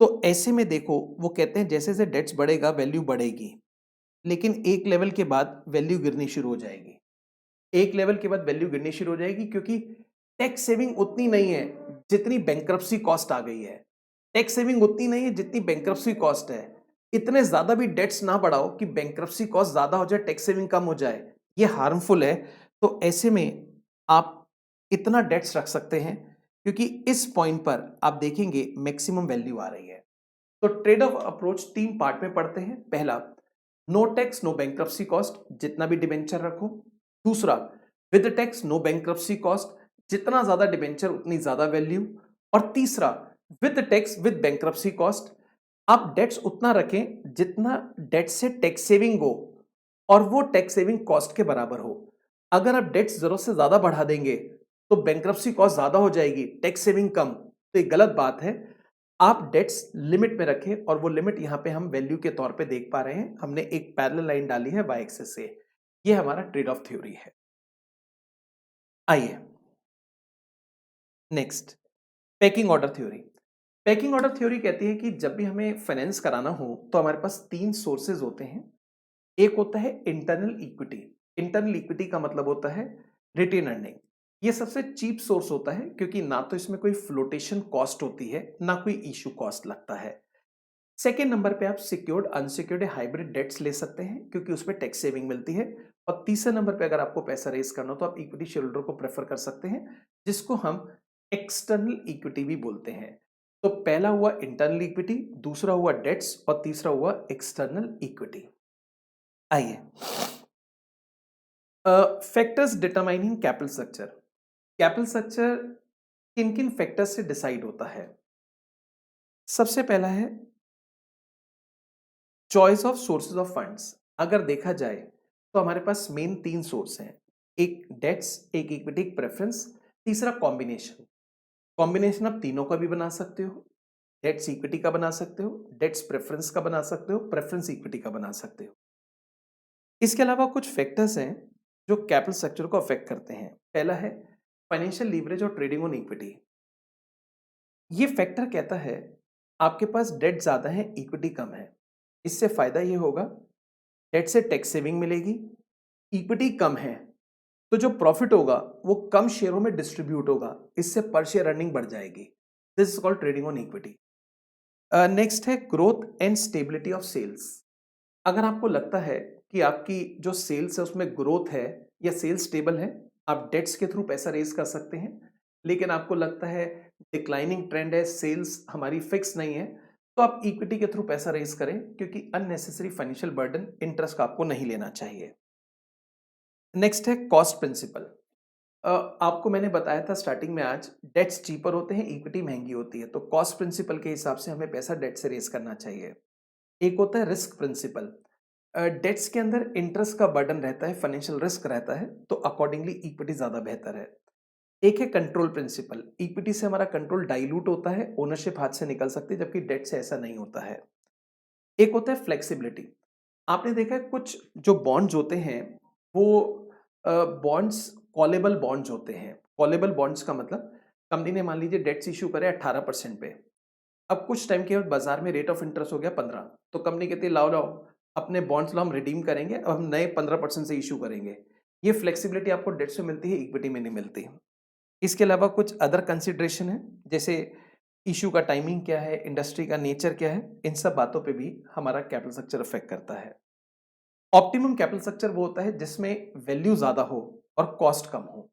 तो ऐसे में देखो, वो कहते हैं जैसे जैसे डेट्स बढ़ेगा वैल्यू बढ़ेगी, लेकिन एक लेवल के बाद वैल्यू गिरनी शुरू हो जाएगी। एक लेवल के बाद वैल्यू गिरनी शुरू हो जाएगी, क्योंकि टैक्स सेविंग उतनी नहीं है जितनी बैंक्रप्सी कॉस्ट आ गई है। टैक्स सेविंग उतनी नहीं है जितनी बैंक्रप्सी कॉस्ट है। इतने ज्यादा भी डेट्स ना बढ़ाओ कि बैंक्रप्सी कॉस्ट ज्यादा हो जाए, टैक्स सेविंग कम हो जाए, ये हार्मफुल है। तो ऐसे में आप इतना डेट्स रख सकते हैं, क्योंकि इस पॉइंट पर आप देखेंगे मैक्सिमम वैल्यू आ रही है। तो ट्रेड ऑफ अप्रोच 3 पार्ट में पढ़ते हैं। पहला, no tax no bankruptcy cost, जितना भी डिबेंचर रखो। दूसरा, with tax no bankruptcy cost, जितना ज्यादा डिबेंचर उतनी ज्यादा वैल्यू। और तीसरा, with tax with bankruptcy cost, आप डेट्स उतना रखें जितना डेट से टैक्स सेविंग हो और वो टैक्स सेविंग कॉस्ट के बराबर हो। अगर आप डेट्स जरूरत से ज्यादा बढ़ा देंगे तो बैंक्रप्सी कॉस्ट ज्यादा हो जाएगी, टैक्स सेविंग कम, तो ये गलत बात है। आप डेट्स लिमिट में रखें, और वो लिमिट यहां पे हम वैल्यू के तौर पे देख पा रहे हैं। हमने एक पैरेलल लाइन डाली है वाई एक्सिस से। ये हमारा ट्रेड ऑफ थ्योरी है। आइए next, packing order theory. Packing order theory कहती है कि जब भी हमें फाइनेंस कराना हो तो हमारे पास 3 सोर्सेज होते हैं। एक होता है इंटरनल इक्विटी। इंटरनल इक्विटी का मतलब होता है रिटेन अर्निंग। ये सबसे चीप सोर्स होता है, क्योंकि ना तो इसमें कोई फ्लोटेशन कॉस्ट होती है, ना कोई इशू कॉस्ट लगता है। सेकेंड नंबर पे आप सिक्योर्ड, अनसिक्योर्ड, हाइब्रिड डेट्स ले सकते हैं, क्योंकि उसमें टैक्स सेविंग मिलती है। और तीसरे नंबर पे अगर आपको पैसा रेज करना हो तो आप इक्विटी शेयर होल्डर को प्रेफर कर सकते हैं, जिसको हम एक्सटर्नल इक्विटी भी बोलते हैं। तो पहला हुआ इंटरनल इक्विटी, दूसरा हुआ डेट्स, और तीसरा हुआ एक्सटर्नल इक्विटी। आइए, factors determining capital structure. Capital structure किन किन फैक्टर्स से डिसाइड होता है? सबसे पहला है choice of sources of funds. अगर देखा जाए तो हमारे पास मेन 3 सोर्स हैं, एक डेट्स, एक इक्विटी, एक प्रेफरेंस, तीसरा कॉम्बिनेशन। कॉम्बिनेशन आप तीनों का भी बना सकते हो, डेट्स इक्विटी का बना सकते हो, डेट्स प्रेफरेंस का बना सकते हो, प्रेफरेंस इक्विटी का बना सकते हो। इसके अलावा कुछ फैक्टर्स हैं जो कैपिटल स्ट्रक्चर को अफेक्ट करते हैं। पहला है फाइनेंशियल लीवरेज और ट्रेडिंग ऑन इक्विटी। ये फैक्टर कहता है आपके पास डेट ज्यादा है, इक्विटी कम है। इससे फायदा ये होगा, डेट से टैक्स सेविंग मिलेगी, इक्विटी कम है तो जो प्रॉफिट होगा वो कम शेयरों में डिस्ट्रीब्यूट होगा, इससे पर शेयर अर्निंग बढ़ जाएगी। This is called trading on equity. Next है growth and stability of sales. अगर आपको लगता है कि आपकी जो सेल्स है उसमें ग्रोथ है या सेल्स स्टेबल है, आप डेट्स के थ्रू पैसा रेज कर सकते हैं। लेकिन आपको लगता है डिक्लाइनिंग ट्रेंड है, सेल्स हमारी फिक्स नहीं है, तो आप इक्विटी के थ्रू पैसा रेज करें, क्योंकि अननेसेसरी फाइनेंशियल बर्डन, इंटरेस्ट का आपको नहीं लेना चाहिए। नेक्स्ट है कॉस्ट प्रिंसिपल। आपको मैंने बताया था स्टार्टिंग में आज, डेट्स चीपर होते हैं, इक्विटी महंगी होती है, तो कॉस्ट प्रिंसिपल के हिसाब से हमें पैसा डेट से रेज करना चाहिए। एक होता है रिस्क प्रिंसिपल। डेट्स के अंदर इंटरेस्ट का बर्डन रहता है, फाइनेंशियल रिस्क रहता है, तो अकॉर्डिंगली इक्विटी ज्यादा बेहतर है। एक है कंट्रोल प्रिंसिपल। इक्विटी से हमारा कंट्रोल डाइल्यूट होता है, ओनरशिप हाथ से निकल सकती है, जबकि डेट से ऐसा नहीं होता है। एक होता है फ्लेक्सिबिलिटी। आपने देखा है कुछ जो बॉन्ड्स होते हैं वो बॉन्ड्स कॉलेबल बॉन्ड्स होते हैं। कॉलेबल बॉन्ड्स का मतलब, कंपनी ने मान लीजिए डेट्स इशू करे 18% पे, अब कुछ टाइम के बाद बाजार में रेट ऑफ इंटरेस्ट हो गया 15, तो कंपनी कहती है लाओ लाओ अपने बॉन्ड्स लो, हम रिडीम करेंगे, अब हम नए 15% से इशू करेंगे। ये फ्लेक्सिबिलिटी आपको डेट से मिलती है, इक्विटी में नहीं मिलती। इसके अलावा कुछ अदर कंसिडरेशन है, जैसे इशू का टाइमिंग क्या है, इंडस्ट्री का नेचर क्या है, इन सब बातों पे भी हमारा कैपिटल स्ट्रक्चर अफेक्ट करता है। ऑप्टिमम कैपिटल स्ट्रक्चर वो होता है जिसमें वैल्यू ज्यादा हो और कॉस्ट कम हो।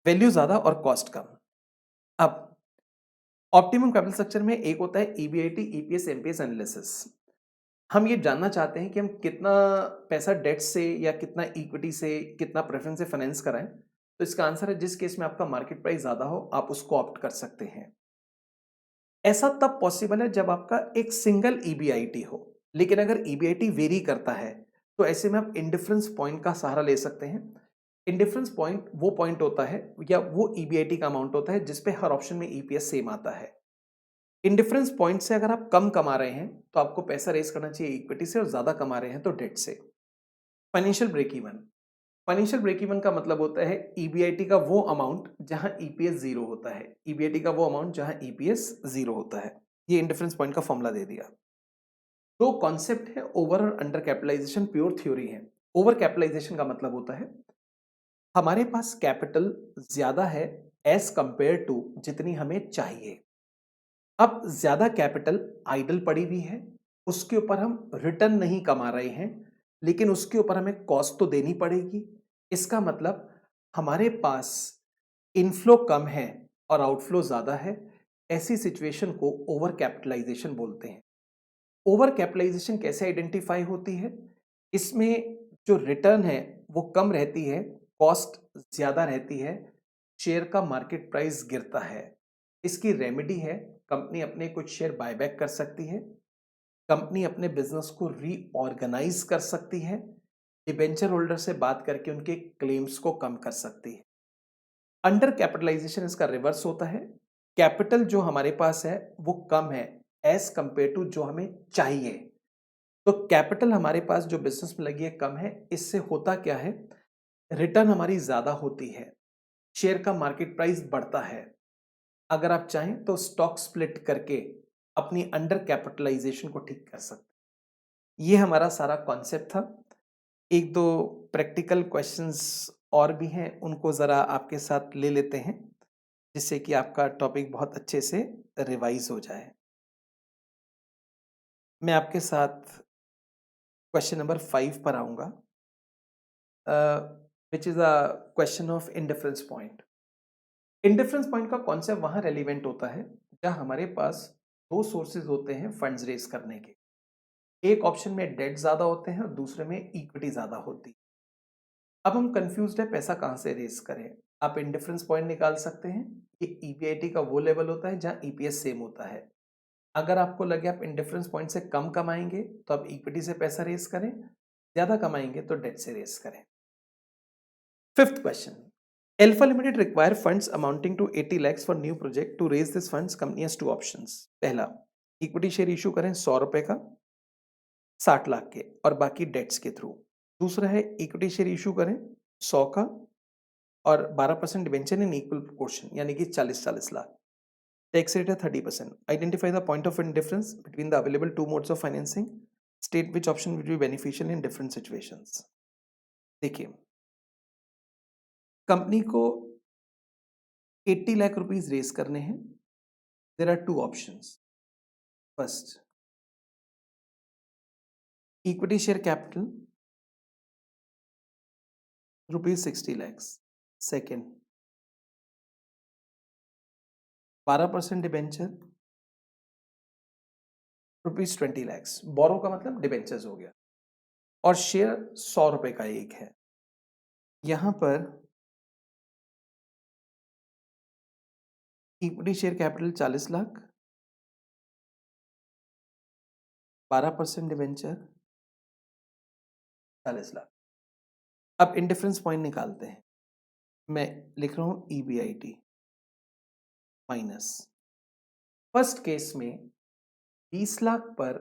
वैल्यू ज्यादा और कॉस्ट कम। अब ऑप्टिमम कैपिटल स्ट्रक्चर में एक होता है ईबीआईटी, ईपीएस, एमपीएस एनालिसिस। हम ये जानना चाहते हैं कि हम कितना पैसा डेट से या कितना इक्विटी से, कितना प्रेफरेंस से फाइनेंस कराएं। तो इसका आंसर है जिस केस में आपका मार्केट प्राइस ज्यादा हो आप उसको ऑप्ट कर सकते हैं। ऐसा तब पॉसिबल है जब आपका एक सिंगल ईबीआईटी हो, लेकिन अगर ईबीआईटी वेरी करता है तो ऐसे में आप इंडिफरेंस पॉइंट का सहारा ले सकते हैं। इंडिफरेंस पॉइंट वो पॉइंट होता है या वो ईबीआईटी का अमाउंट होता है जिसपे हर ऑप्शन में ईपीएस सेम आता है। इंडिफरेंस पॉइंट से अगर आप कम कमा रहे हैं तो आपको पैसा रेज करना चाहिए इक्विटी से, और ज्यादा कमा रहे हैं तो डेट से। Financial break even. Financial break even का मतलब होता है ईबीआईटी का वो अमाउंट जहां ईपीएस जीरो होता है, ईबीआईटी का वो अमाउंट जहां ईपीएस जीरो होता है। ये इंडिफरेंस पॉइंट का फॉर्मूला दे दिया। दो कॉन्सेप्ट है, ओवर और अंडर कैपिटलाइजेशन, प्योर थ्योरी है। ओवर कैपिटलाइजेशन का मतलब होता है हमारे पास कैपिटल ज्यादा है एज कंपेयर टू जितनी हमें चाहिए। अब ज्यादा कैपिटल आइडल पड़ी हुई है, उसके ऊपर हम रिटर्न नहीं कमा रहे हैं, लेकिन उसके ऊपर हमें कॉस्ट तो देनी पड़ेगी। इसका मतलब हमारे पास इनफ्लो कम है और आउटफ्लो ज्यादा है। ऐसी सिचुएशन को ओवर कैपिटलाइजेशन बोलते हैं। ओवर कैपिटलाइजेशन कैसे आइडेंटिफाई होती है? इसमें जो रिटर्न है वो कम रहती है, कॉस्ट ज्यादा रहती है, शेयर का मार्केट प्राइस गिरता है। इसकी रेमेडी है, कंपनी अपने कुछ शेयर बायबैक कर सकती है, कंपनी अपने बिजनेस को रीऑर्गेनाइज कर सकती है, डिबेंचर होल्डर से बात करके उनके क्लेम्स को कम कर सकती है। अंडर कैपिटलाइजेशन इसका रिवर्स होता है, कैपिटल जो हमारे पास है वो कम है एज कंपेयर टू जो हमें चाहिए। तो कैपिटल हमारे पास जो बिजनेस में लगी है कम है, इससे होता क्या है, रिटर्न हमारी ज्यादा होती है, शेयर का मार्केट प्राइस बढ़ता है। अगर आप चाहें तो स्टॉक स्प्लिट करके अपनी अंडर कैपिटलाइजेशन को ठीक कर सकते हैं। ये हमारा सारा कॉन्सेप्ट था। एक दो प्रैक्टिकल क्वेश्चंस और भी हैं, उनको जरा आपके साथ ले लेते हैं जिससे कि आपका टॉपिक बहुत अच्छे से रिवाइज हो जाए। मैं आपके साथ क्वेश्चन नंबर 5 पर आऊंगा, विच is a question of indifference point. Indifference point का कॉन्सेप्ट वहां रेलिवेंट होता है जहां हमारे पास दो सोर्सेज होते हैं फंड्स रेज करने के। एक ऑप्शन में डेट ज्यादा होते हैं और दूसरे में इक्विटी ज्यादा होती है। अब हम कंफ्यूज्ड है पैसा कहां से रेज करें। आप इंडिफरेंस पॉइंट निकाल सकते हैं, ये ईपीआईटी का वो लेवल होता है जहां ईपीएस सेम होता है। अगर आपको लगे आप इंडिफरेंस पॉइंट से कम कमाएंगे तो आप इक्विटी से पैसा रेज करें, ज्यादा कमाएंगे तो डेट से रेज करें। Fifth question, Alpha Limited require funds amounting to 80 lakhs for new project. To raise this funds, company has two options. पहला, इक्विटी शेयर इशू करें 100 रुपए का 60 लाख के और बाकी डेट्स के थ्रू। दूसरा है इक्विटी शेयर इशू करें 100 का और 12% डिवेंचर इन इक्वल प्रोपोर्शन यानी कि 40-40 लाख। टैक्स रेट है 30%। Identify the point of difference between the available two modes of financing. State which option will be beneficial in different situations. देखिए, company को 80 lakh rupees raise करने हैं। There are two options. First, equity share capital rupees 60 lakhs. Second, 12% debenture rupees 20 lakhs. Borrow का मतलब debentures हो गया और share 100 रुपए का एक है। यहां पर equity share capital 40 lakh, 12% debenture 40 lakh. अब इंडिफरेंस पॉइंट निकालते हैं। मैं लिख रहा हूं ईबीआईटी माइनस, फर्स्ट केस में 20 लाख पर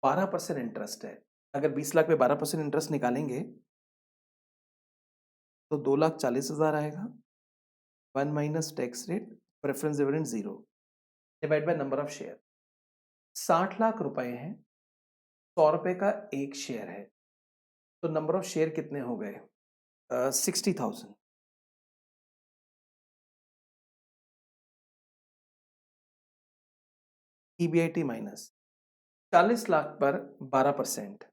12% इंटरेस्ट है। अगर 20 लाख पे 12% इंटरेस्ट निकालेंगे तो 2,40,000 आएगा। 1 minus tax rate, preference dividend 0 divide by number of share. 60 lakh रुपए हैं, 100 रुपए का एक शेयर है, तो नंबर ऑफ शेयर कितने हो गए? 60,000। ईबीआईटी माइनस 40 लाख पर 12%,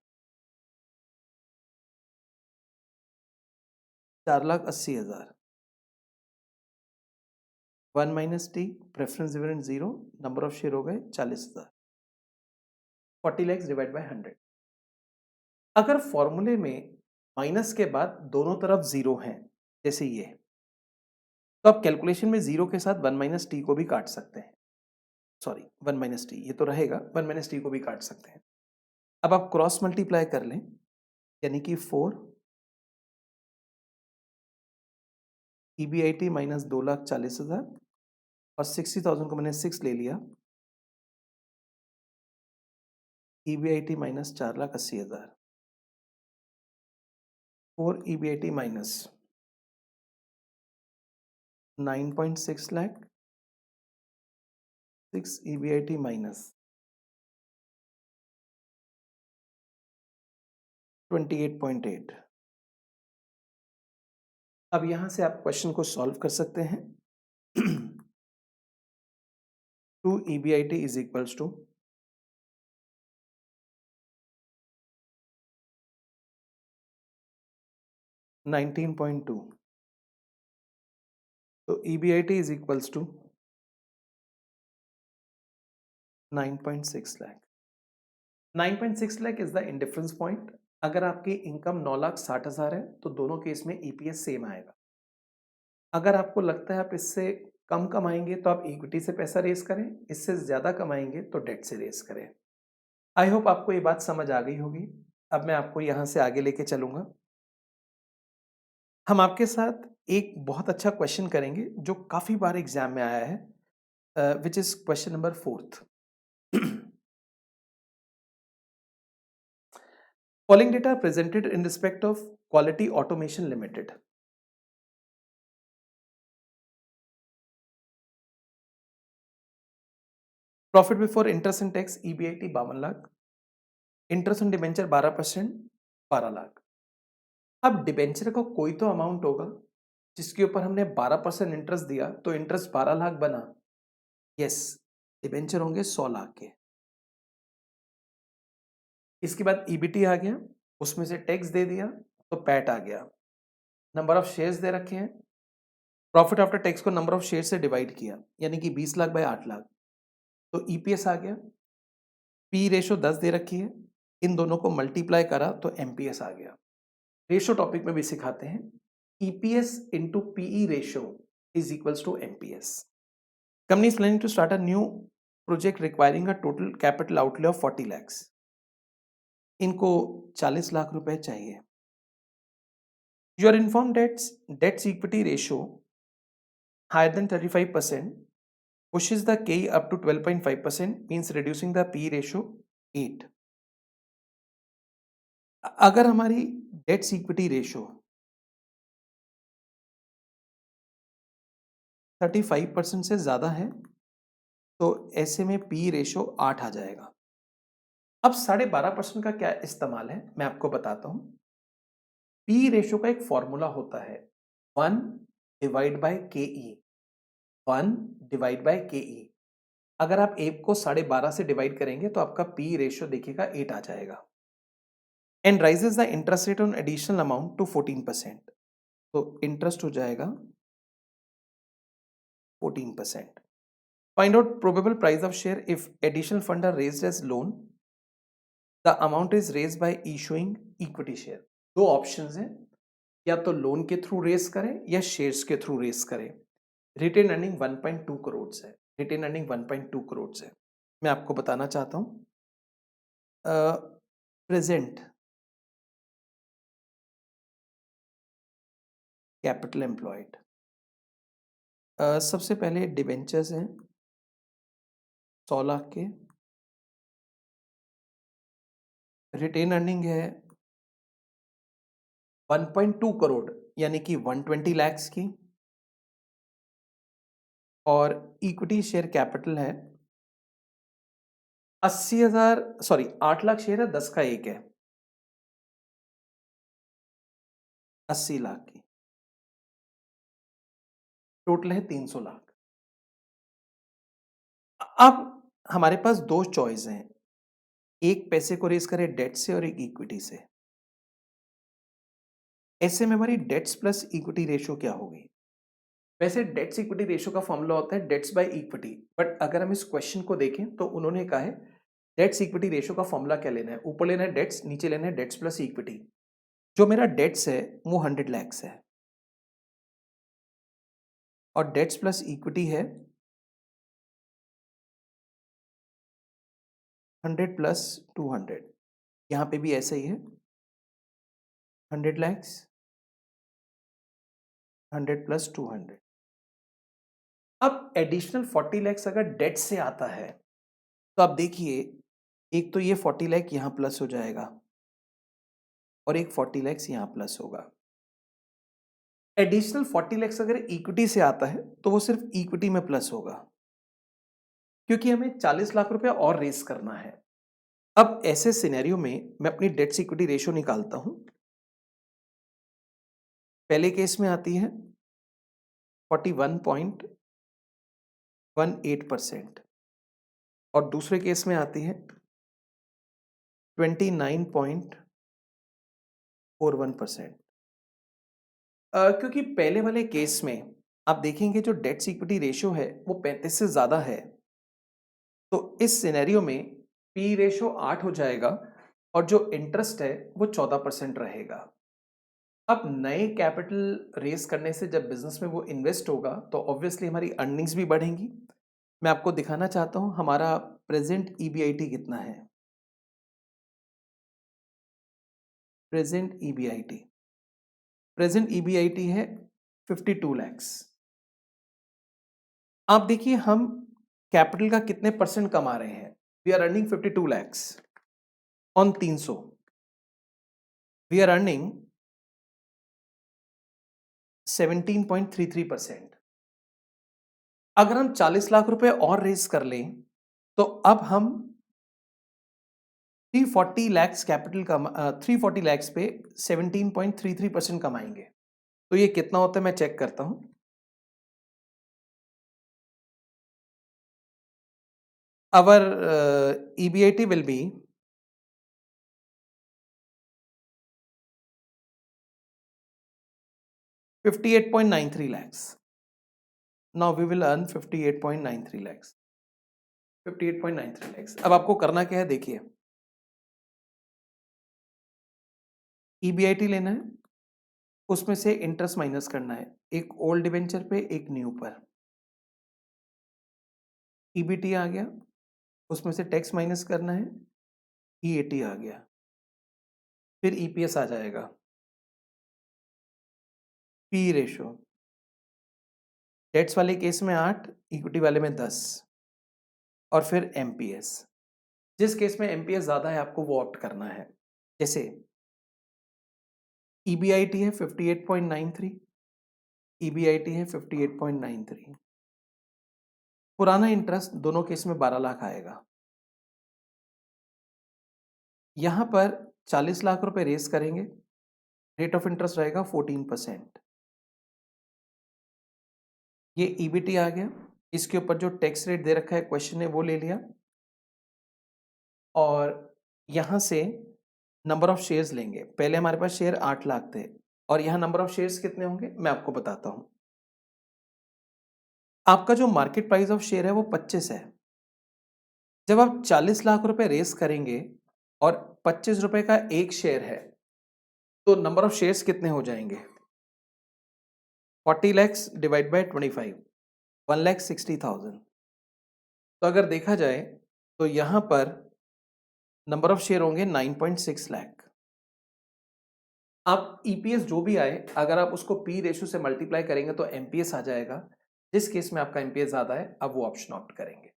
4,80,000। 1 minus T, preference dividend 0, number of share हो गए 40,000। 40 लैक्स डिवाइड बाय 100। अगर फॉर्मूले में माइनस के बाद दोनों तरफ जीरो हैं जैसे ये, तो आप कैलकुलेशन में जीरो के साथ 1 माइनस टी को भी काट सकते हैं। सॉरी, 1 माइनस टी ये तो रहेगा, 1 माइनस टी को भी काट सकते हैं। अब आप क्रॉस मल्टीप्लाई कर लें, यानी कि 4 ईबीआईटी माइनस 2,40,000 और 60,000 को मैंने 6 ले लिया, EBIT minus 4,80,000। 4 EBIT minus 9.6 lakh, 6 EBIT minus 28.8। अब यहां से आप क्वेश्चन को सॉल्व कर सकते हैं। 2 EBIT is equals to 19.2, तो EBIT is equals to 9.6 lakh। 9.6 lakh is the indifference point. अगर आपकी इनकम 9,60,000 है तो दोनों केस में ईपीएस सेम आएगा। अगर आपको लगता है आप इससे कम कमाएंगे तो आप इक्विटी से पैसा रेस करें, इससे ज्यादा कमाएंगे तो डेट से रेस करें। आई होप आपको ये बात समझ आ गई होगी। अब मैं आपको यहां से आगे लेके चलूंगा। हम आपके साथ एक बहुत अच्छा क्वेश्चन करेंगे जो काफी बार एग्जाम में आया है, which is question number 4th। Following data are presented in respect of Quality Automation Limited. Profit before interest and tax EBIT 52 lakh, interest on debenture 12%, 12 lakh. अब डिबेंचर का कोई तो अमाउंट होगा जिसके ऊपर हमने 12% इंटरेस्ट दिया तो इंटरेस्ट 12 लाख बना। यस, डिबेंचर होंगे 100 लाख के। इसके बाद ईबीटी आ गया, उसमें से टैक्स दे दिया तो पैट आ गया। नंबर ऑफ शेयर्स दे रखे हैं, प्रॉफिट आफ्टर टैक्स को नंबर ऑफ शेयर से डिवाइड किया यानी कि 20 लाख बाय 8 लाख, तो ईपीएस आ गया। पी रेशो 10 दे रखी है, इन दोनों को मल्टीप्लाई करा तो एमपीएस आ गया। रेशो टॉपिक में भी सिखाते हैं। EPS into PE ratio is equals to MPS. Company is planning to start a new project requiring a total capital outlay of 40 lakhs। इनको 40 लाख रुपए चाहिए। You are inform debts equity ratio higher than 35% pushes the KE up to 12.5%, means reducing the PE ratio 8। अगर हमारी dates equity ratio 35% से ज्यादा है तो ऐसे में पी रेशो 8 आ जाएगा। अब 12.5% का क्या इस्तेमाल है मैं आपको बताता हूं। पी रेशो का एक फॉर्मूला होता है 1 डिवाइड बाय के ई, 1 डिवाइड बाय के ई। अगर आप 1 को 12.5 से डिवाइड करेंगे तो आपका पी रेशो देखिएगा 8 आ जाएगा। And raises the interest rate on additional amount to 14%, तो इंटरेस्ट हो जाएगा 14%। Find out probable price of share if additional fund are raised as loan, the amount is raised by issuing equity share. दो options हैं, या तो loan के through race करें या शेयर्स के थ्रू रेस करें। रिटेन अर्निंग 1.2 करोड़ है, रिटेन अर्निंग 1.2 करोड़ है। मैं आपको बताना चाहता हूं प्रेजेंट कैपिटल एम्प्लॉयड। सबसे पहले डिबेंचर्स हैं 100 लाख के, रिटेन अर्निंग है 1.2 करोड़ यानी कि 120 lakhs की, और इक्विटी शेयर कैपिटल है 80,000, सॉरी 8 लाख शेयर है, 10 का एक है, 80 लाख की, टोटल है 300 लाख। अब हमारे पास दो चॉइस हैं, एक पैसे को रेस करें डेट से और एक इक्विटी से। ऐसे में हमारी डेट्स प्लस इक्विटी रेशियो क्या होगी? वैसे डेट्स इक्विटी रेशियो का फॉर्मूला होता है डेट्स बाय इक्विटी, बट अगर हम इस क्वेश्चन को देखें तो उन्होंने कहा है डेट्स इक्विटी रेशियो का फॉर्मूला क्या लेना है, ऊपर लेना है डेट्स, नीचे लेना है डेट्स प्लस इक्विटी। जो मेरा डेट्स है वो 100 lakhs है और डेट्स प्लस इक्विटी है 100 प्लस 200। यहां पे भी ऐसा ही है 100 lakhs, 100 प्लस 200। अब एडिशनल 40 lakhs अगर डेट से आता है तो आप देखिए, एक तो ये 40 लाख यहां प्लस हो जाएगा और एक 40 लैक्स यहाँ प्लस होगा। एडिशनल 40 लैक्स अगर इक्विटी से आता है तो वो सिर्फ इक्विटी में प्लस होगा, क्योंकि हमें 40 लाख रुपया और रेस करना है। अब ऐसे सिनेरियो में मैं अपनी डेट से इक्विटी रेशियो निकालता हूं। पहले केस में आती है 41.18% और दूसरे केस में आती है 29.41%। क्योंकि पहले वाले केस में आप देखेंगे जो डेट से इक्विटी रेशियो है वो 35 से ज्यादा है, तो इस सिनेरियो में पी रेशियो 8 हो जाएगा और जो इंटरेस्ट है वो 14% रहेगा। अब नए कैपिटल रेस करने से जब बिजनेस में वो इन्वेस्ट होगा तो ऑब्वियसली हमारी अर्निंग्स भी बढ़ेंगी। मैं आपको दिखाना चाहता हूं हमारा प्रेजेंट ईबीआईटी कितना है। प्रेजेंट ईबीआईटी है 52 लैक्स। आप देखिए हम कैपिटल का कितने परसेंट कमा रहे हैं। We are earning 52 lakhs on 300, we are earning 17.33%। अगर हम 40 लाख रुपए और रेस कर लें तो अब हम 340 लैक्स कैपिटल का 340 लैक्स पे 17.33% कमाएंगे। तो ये कितना होता है मैं चेक करता हूं। Our EBIT will be 58.93 lakhs. Now we will earn 58.93 lakhs. 58.93 lakhs. अब आपको करना क्या है देखिए, EBIT लेना है, उसमें से इंटरेस्ट माइनस करना है, एक ओल्ड डिवेंचर पे एक न्यू पर। EBT आ गया, उसमें से टैक्स माइनस करना है, EAT आ गया, फिर EPS आ जाएगा, पी रेशो डेट्स वाले केस में 8, इक्विटी वाले में 10 और फिर MPS। जिस केस में MPS ज्यादा है आपको वो ऑप्ट करना है। जैसे EBIT है 58.93, EBIT है 58.93। पुराना इंटरेस्ट दोनों केस में 12 लाख आएगा। यहां पर 40 लाख रुपए रेस करेंगे, रेट ऑफ इंटरेस्ट रहेगा 14%। ये EBT आ गया, इसके ऊपर जो टैक्स रेट दे रखा है क्वेश्चन ने वो ले लिया और यहां से नंबर ऑफ शेयर्स लेंगे। पहले हमारे पास शेयर 8 लाख थे और यहां नंबर ऑफ शेयर्स कितने होंगे मैं आपको बताता हूं। आपका जो मार्केट प्राइस ऑफ शेयर है वो 25 है। जब आप 40 लाख रुपए रेस करेंगे और 25 रुपए का एक शेयर है तो नंबर ऑफ शेयर्स कितने हो जाएंगे? 40 लैक्स डिवाइड बाय 25, 1,60,000। तो अगर देखा जाए तो यहां पर नंबर ऑफ शेयर होंगे 9.6 लाख। आप ईपीएस जो भी आए अगर आप उसको पी रेशियो से मल्टीप्लाई करेंगे तो एमपीएस आ जाएगा। जिस केस में आपका एमपीएस ज्यादा है अब वो ऑप्शन ऑप्ट करेंगे।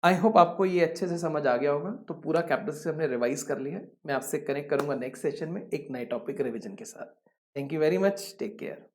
आई होप आपको ये अच्छे से समझ आ गया होगा। तो पूरा कैपिटल से हमने रिवाइज कर लिया है। मैं आपसे कनेक्ट करूंगा नेक्स्ट सेशन में एक नए टॉपिक रिवीजन के साथ। Thank you very much, take care.